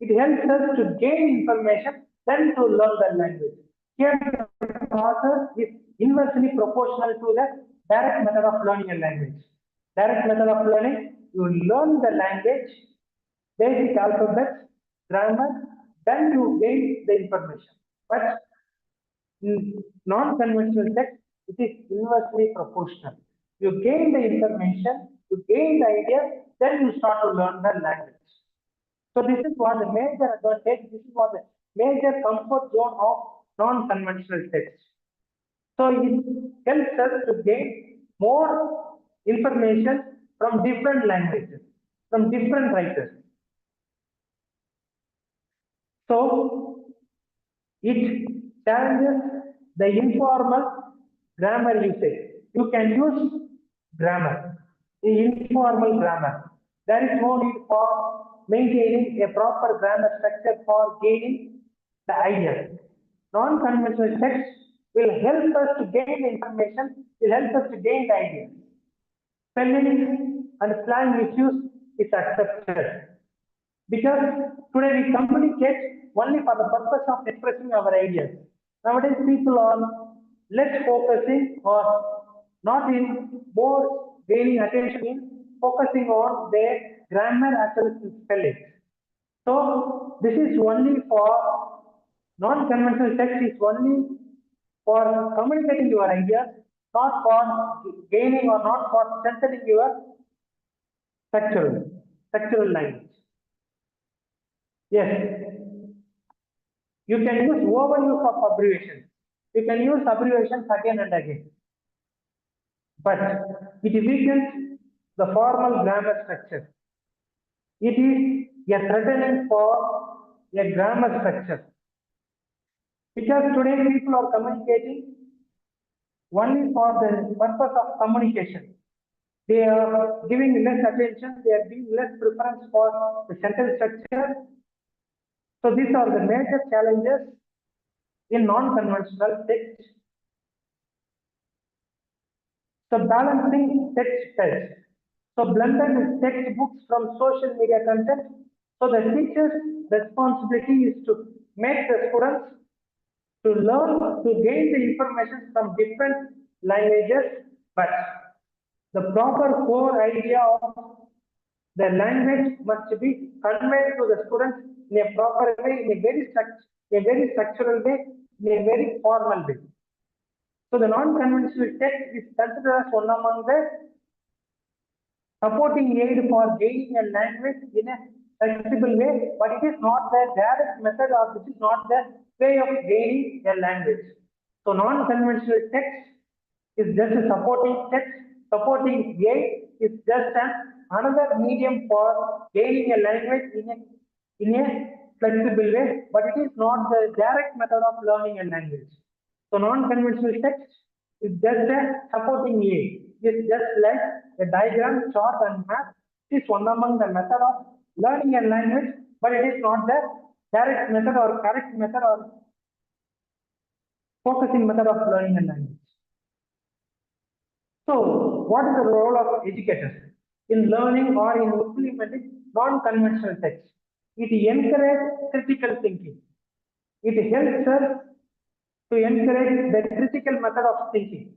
it helps us to gain information, then to learn the language. Here, the process is inversely proportional to the direct method of learning a language. Direct method of learning, you learn the language, basic alphabets, grammar, then you gain the information. But in non-conventional text, it is inversely proportional. You gain the information, you gain the idea, then you start to learn the language. So this is what the major advantage, this is what the major comfort zone of non-conventional text. So it helps us to gain more information from different languages, from different writers. So it challenges the informal grammar usage. You can use grammar, the informal grammar. There is no need for maintaining a proper grammar structure for gaining the ideas. Non-conventional text will help us to gain the information, will help us to gain the ideas. Spelling and slang misuse is accepted. Because today we communicate only for the purpose of expressing our ideas. Nowadays people are less focusing or not in more gaining attention in focusing on their grammar as well as spelling. So this is only for non-conventional text is only for communicating your ideas, not for gaining or not for strengthening your structural language. Yes, you can use overuse of abbreviations. You can use abbreviations again and again. But it weakens the formal grammar structure. It is a threatening for a grammar structure. Because today people are communicating only for the purpose of communication. They are giving less attention, they are giving less preference for the sentence structure. So these are the major challenges in non-conventional text. So balancing text styles. So blended textbooks from social media content. So the teacher's responsibility is to make the students to learn, to gain the information from different languages, but the proper core idea of the language must be conveyed to the students in a proper way, in a very structural way, in a very formal way. So the non-conventional text is considered as one among the supporting aid for gaining a language in a flexible way, but it is not the direct method or this is not the way of gaining a language. So non-conventional text is just a supporting text, supporting aid is just another medium for gaining a language in a flexible way, but it is not the direct method of learning a language. So non-conventional text is just a supporting aid. It is just like a diagram, chart, and map. It is one among the method of learning a language, but it is not the direct method or correct method or focusing method of learning a language. So, what is the role of educators in learning or in implementing non-conventional text? It encourages critical thinking. It helps us to encourage the critical method of thinking.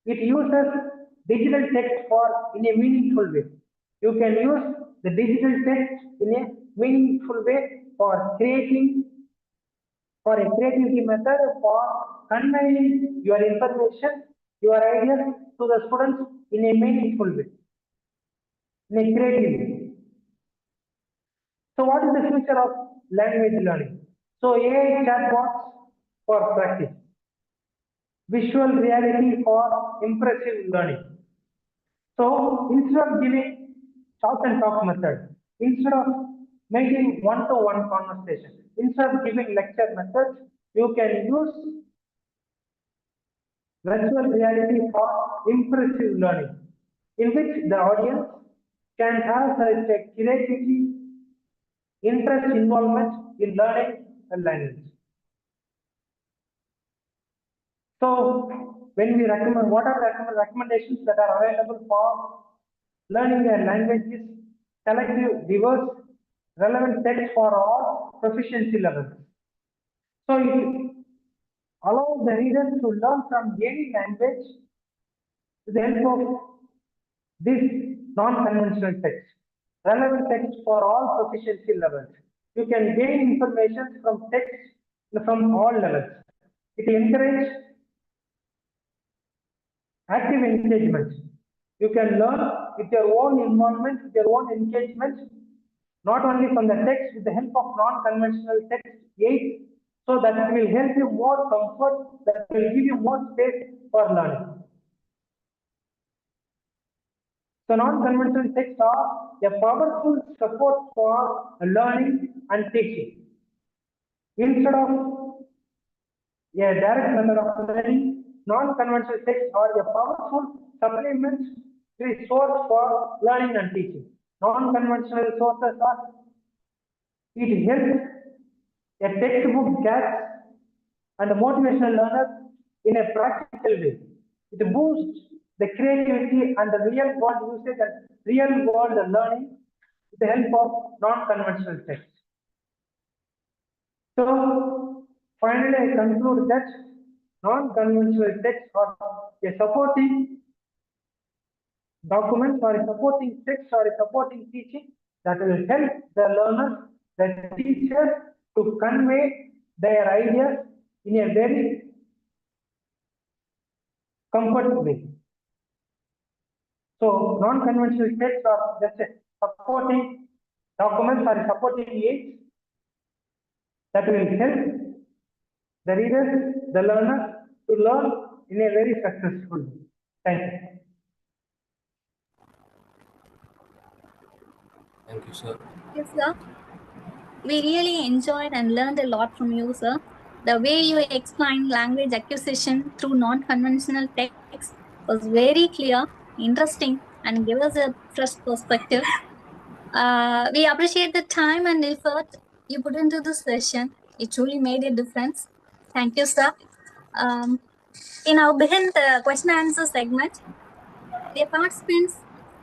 It uses digital text for in a meaningful way. You can use the digital text in a meaningful way for creating, for a creativity method, for conveying your information, your ideas to the students in a meaningful way, in a creative way. So what is the future of language learning? So AI chatbots for practice. Visual reality for impressive learning. So instead of giving talk and talk method, instead of making one-to-one conversation, instead of giving lecture methods, you can use virtual reality for impressive learning, in which the audience can have such a creativity, interest, involvement in learning a language. So when we recommend, what are the recommendations that are available for learning a language is selective, diverse, relevant text for all proficiency levels. So it allows the readers to learn from any language with the help of this non-conventional text. Relevant text for all proficiency levels. You can gain information from text from all levels. It encourages active engagement. You can learn with your own involvement, with your own engagement, not only from the text, with the help of non-conventional text aids, so that it will help you more comfort, that will give you more space for learning. So non-conventional texts are a powerful support for learning and teaching. Instead of a direct method of learning, non-conventional texts are a powerful supplementary source for learning and teaching. Non-conventional sources are, it helps a textbook gets and a motivational learner in a practical way. It boosts the creativity and the real world usage and real world learning with the help of non-conventional text. So finally, I conclude that non-conventional texts are a supporting document or a supporting text or a supporting teaching that will help the learner, the teacher, to convey their ideas in a very comfort way. So non-conventional texts are just a supporting documents or supporting aids that will help the readers, the learner, to learn in a very successful way. Thank you. Thank you, sir. Yes, sir. We really enjoyed and learned a lot from you, sir. The way you explained language acquisition through non-conventional text was very clear, interesting, and gave us a fresh perspective. We appreciate the time and effort you put into this session. It truly made a difference. Thank you, sir. In our begin the question and answer segment, dear participants,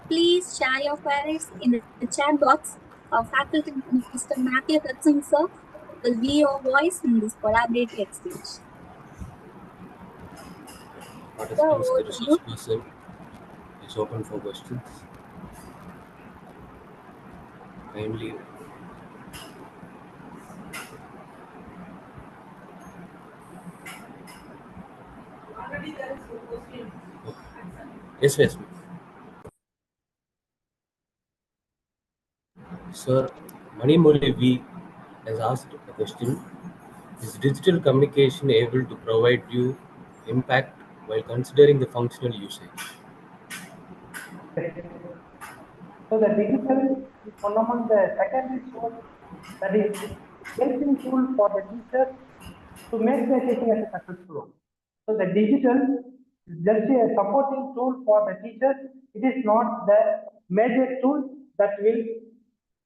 please share your queries in the chat box. Our faculty, Mr. Matthew Hudson, sir, will be your voice in this collaborative exchange. Participants, So, the resource person is open for questions. Kindly. Yes, yes. Sir, Manimoli V has asked a question. Is digital communication able to provide you impact while considering the functional usage? So the digital is one among the secondary source that is helping tool for the teachers to make the teaching as a successful one. So the digital is just a supporting tool for the teachers. It is not the major tool that will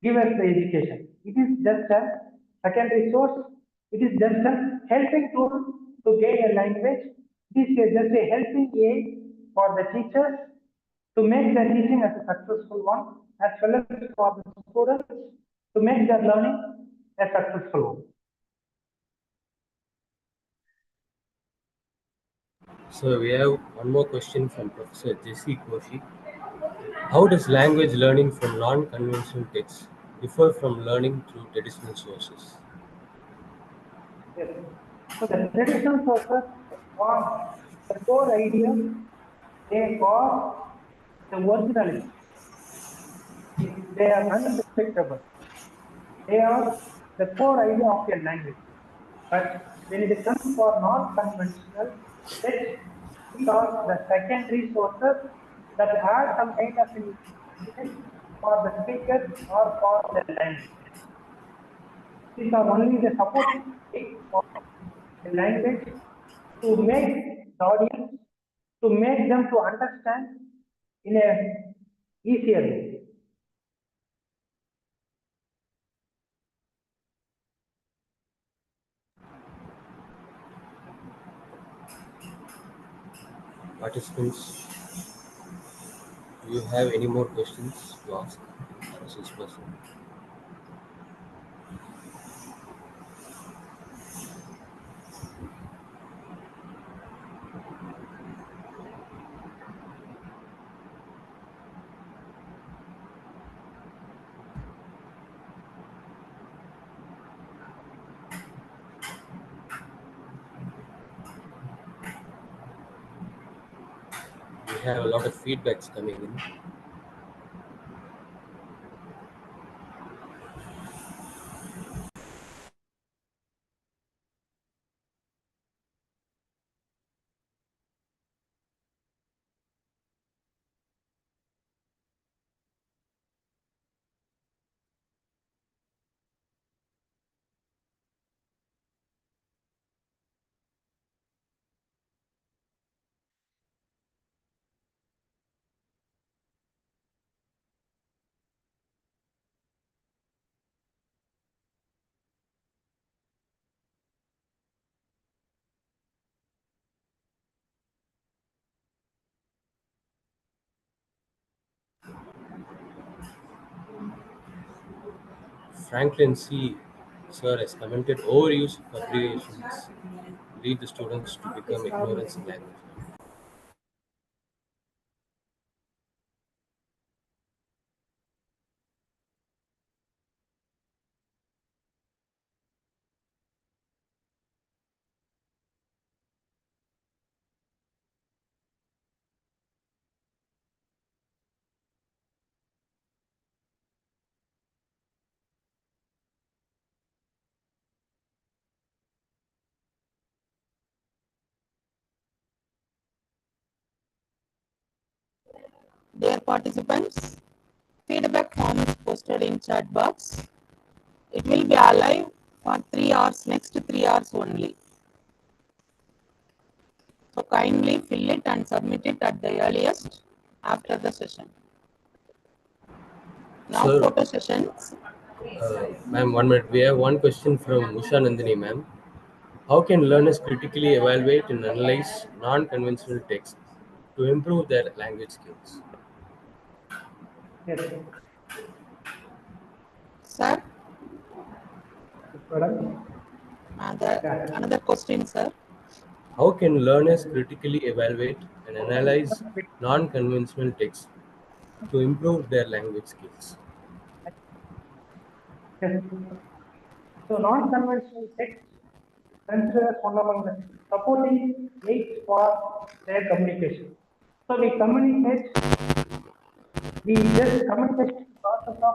give us the education. It is just a secondary source. It is just a helping tool to gain a language. It is just a helping aid for the teachers to make their teaching as a successful one, as well as for the students to make their learning a successful one. So we have one more question from Professor Jesse Koshi. How does language learning from non-conventional texts differ from learning through traditional sources? Yes. So the traditional sources are the core idea, they are the originality. They are unrespectable. They are the core idea of your language. But when it comes for non-conventional text, these are the secondary sources that have some kind of influence for the speaker or for the language. These are only the supporting aids for the language to make the audience, to make them to understand in a easier way. Participants, do you have any more questions to ask this person? We have a lot of feedbacks coming in. Franklin C. Sir has commented overuse of abbreviations lead the students to become ignorant in language. Dear participants, feedback form is posted in chat box. It will be alive for 3 hours, next 3 hours only. So kindly fill it and submit it at the earliest after the session. Now Sir, photo sessions. Ma'am, 1 minute. We have one question from Usha Nandini, ma'am. How can learners critically evaluate and analyze non-conventional text to improve their language skills? Yes, Sir, madam. Yeah. another question, sir. How can learners critically evaluate and analyze non-conventional text to improve their language skills? Yes. So non-conventional text considers one among the supporting aids for their communication. So we just communicate the process of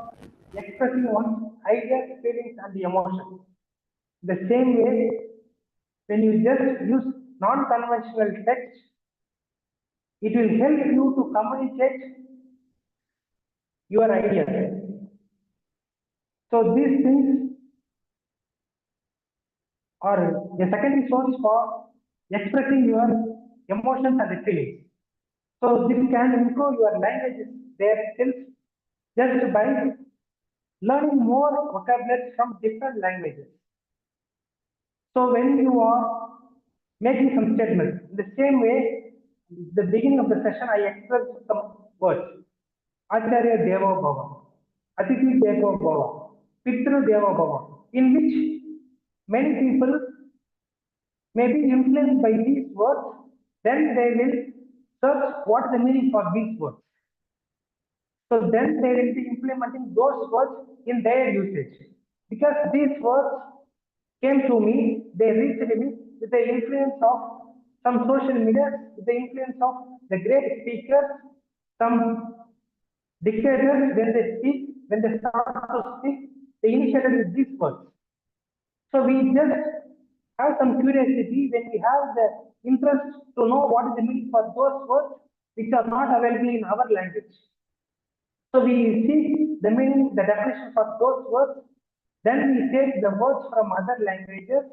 expressing one's ideas, feelings, and the emotions. The same way, when you just use non-conventional text, it will help you to communicate your ideas. So these things are a secondary source for expressing your emotions and the feelings. So this can improve your language their skills just by learning more vocabulary from different languages. So when you are making some statements, in the same way, the beginning of the session I expressed some words. Acharya Deva Bhava, Atithi Deva Bhava, Pitru Deva Bhava, in which many people may be influenced by these words, then they will search what is the meaning for these words. So then they will be implementing those words in their usage. Because these words came to me, they reached me with the influence of some social media, with the influence of the great speakers, some dictators, when they start to speak, they initiated with these words. So we just have some curiosity, when we have the interest to know what is the meaning for those words which are not available in our language. So we seek the meaning, the definition for those words, then we take the words from other languages,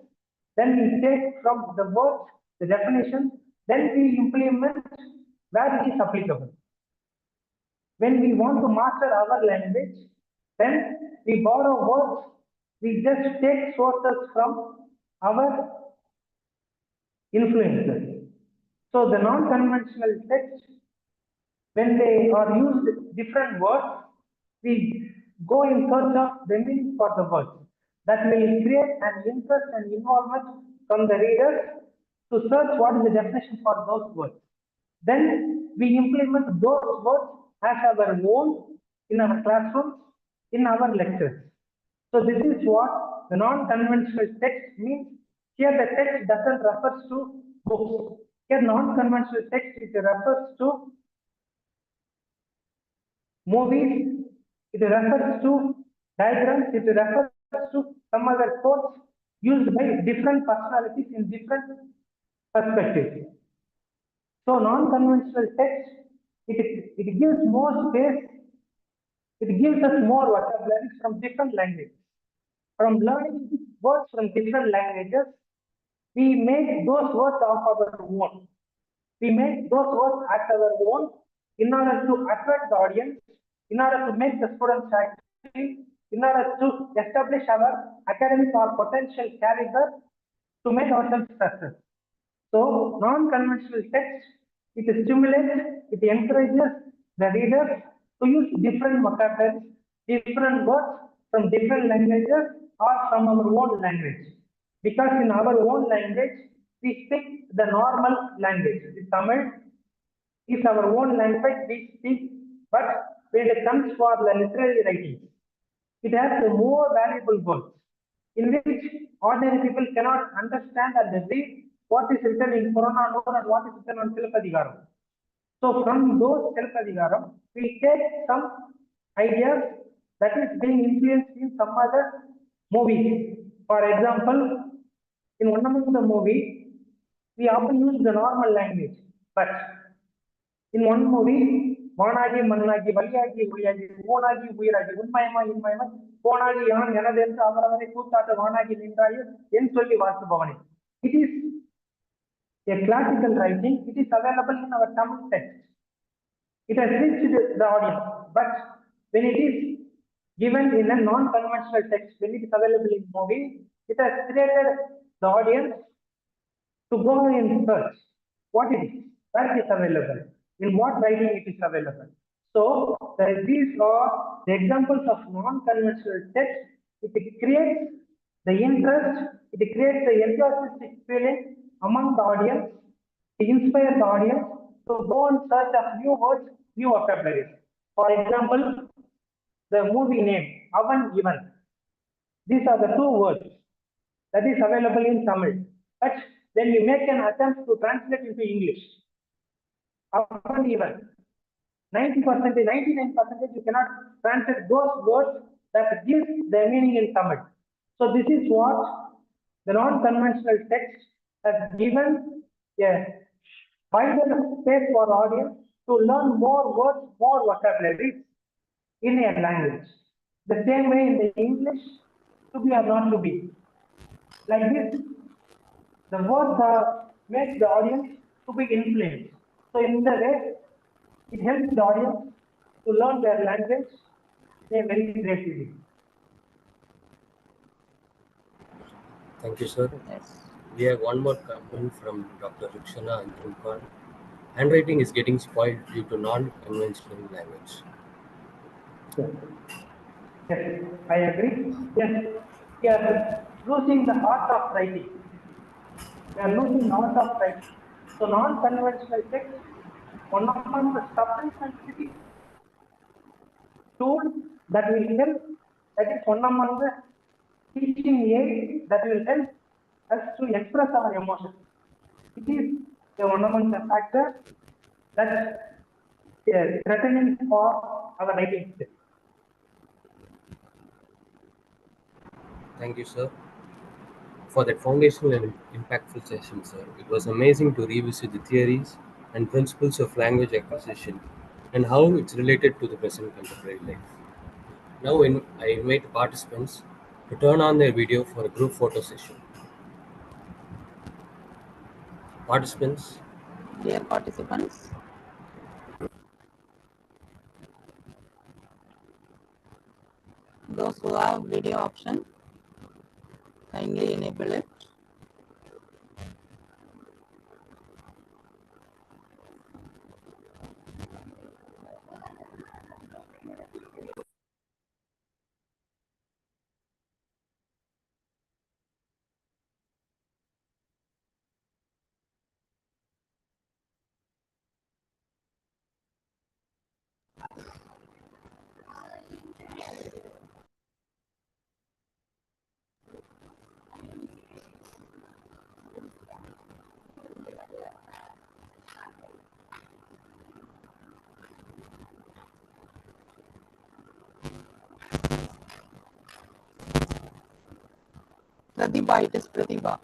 then we take from the words the definition, then we implement where it is applicable. When we want to master our language, then we borrow words, we just take sources from our influences. So the non-conventional text, when they are used different words, we go in search of the meaning for the words. That will create an interest and involvement from the readers to search what is the definition for those words. Then we implement those words as our own in our classrooms, in our lectures. So this is what the non-conventional text means. Here the text doesn't refer to books. Here non-conventional text, it refers to movies, it refers to diagrams, it refers to some other quotes used by different personalities in different perspectives. So non-conventional text, it gives more space, it gives us more vocabulary from different languages. From learning words from different languages, we make those words of our own. We make those words as our own in order to attract the audience, in order to make the students active, in order to establish our academic or potential caliber to make ourselves successful. So non-conventional text, it stimulates, it encourages the readers to use different vocabularies, different words from different languages or from our own language. Because in our own language, we speak the normal language. The Tamil is our own language, we speak, but when it comes for the literary writing, it has the more valuable words in which ordinary people cannot understand and read what is written in Purananur and what is written on Silappadigaram. So from those Silappadigaram, we take some ideas that is being influenced in some other movies. For example, in one of the movie, we often use the normal language, but in one movie, வானாகி மண்ணாகி வழியாகி ஒளியாகி ஊனாகி உயிராகி உண்மயமாய் இன்மயமாய் போனாகி யான் எனதென்று அவரவரை கூத்தாட்டு வானாகி நின்றாயு என் சொல்லி வாசுபவனே. It is a classical writing. It is available in our Tamil text. It has reached the audience, but when it is given in a non-conventional text, when it is available in movie, it has created the audience to go and search what it is, where it is available, in what writing it is available. So these are the examples of non-conventional text. It creates the interest, it creates the enthusiastic feeling among the audience, it inspires the audience to go in search of new words, new vocabularies. For example, the movie name, Avan Ivan. These are the two words that is available in Tamil. But then you make an attempt to translate into English. Avan Ivan. 90%, 99% you cannot translate those words that give the meaning in Tamil. So this is what the non-conventional text has given a wider space for the audience to learn more words, more vocabularies in a language. The same way in the English, to be or not to be. Like this, the words make the audience to be influenced. So in the way, it helps the audience to learn their language in a very great way. Thank you, sir. Yes. We have one more comment from Dr. Rukshana and Trumpan. Handwriting is getting spoiled due to non-conventional language. Yes. Yes, I agree. Yes, we are losing the art of writing. We are losing the art of writing. So non-conventional text, one of the supplementary tool that will help, that is one among the teaching aids that will help us to express our emotions. It is the one among the factors that is threatening for our writing skills. Thank you, sir. for that foundational and impactful session, sir. It was amazing to revisit the theories and principles of language acquisition and how it's related to the present contemporary life. Now I invite the participants to turn on their video for a group photo session. Participants, Dear participants, those who have video option, kindly enable it. Pratibha, it is Pratibha.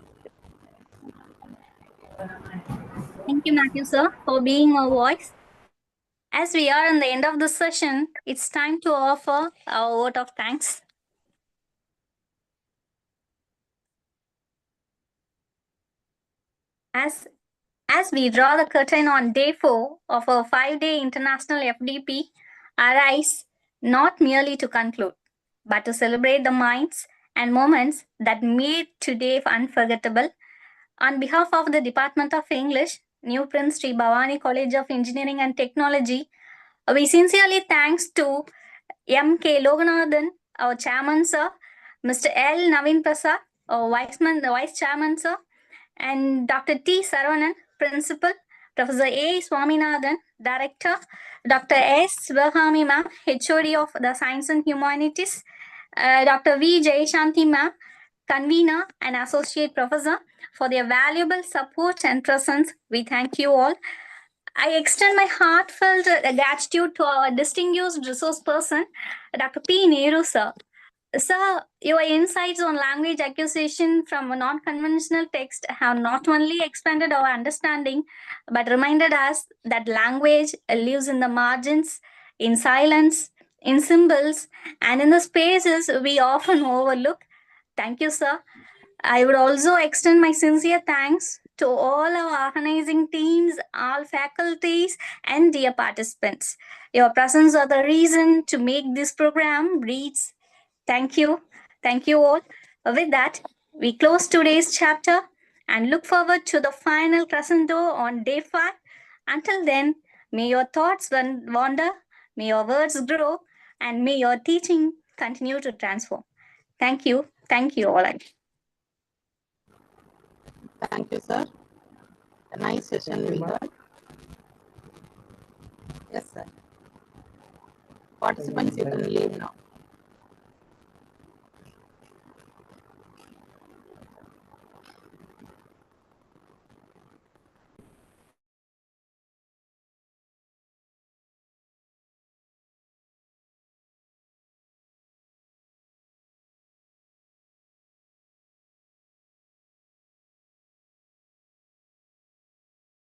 Thank you, Matthew, sir, for being our voice. As we are in the end of the session, it's time to offer our vote of thanks. As we draw the curtain on day 4 of our 5-day international FDP, arise not merely to conclude, but to celebrate the minds and moments that made today unforgettable. On behalf of the Department of English, New Prince Sri Bhavani College of Engineering and Technology, we sincerely thanks to M.K. Loganathan, our chairman, sir, Mr. L. Naveen Prasad, our vice chairman, sir, and Dr. T. Saravanan, principal, Professor A. Swaminathan, director, Dr. S. Svahami ma'am, HOD of the Science and Humanities, Dr. V. Jayashanti ma'am, convener and associate professor, for their valuable support and presence. We thank you all. I extend my heartfelt gratitude to our distinguished resource person, Dr. P. Nehru, sir. Sir, your insights on language acquisition from a non-conventional text have not only expanded our understanding, but reminded us that language lives in the margins, in silence, in symbols, and in the spaces we often overlook. Thank you, sir. I would also extend my sincere thanks to all our organizing teams, all faculties, and dear participants. Your presence are the reason to make this program reach. Thank you. Thank you all. With that, we close today's chapter and look forward to the final crescendo on day 5. Until then, may your thoughts wander, may your words grow, and may your teaching continue to transform. Thank you. Thank you all. Thank you, sir. A nice session we got. Yes, sir. Participants, you can leave now.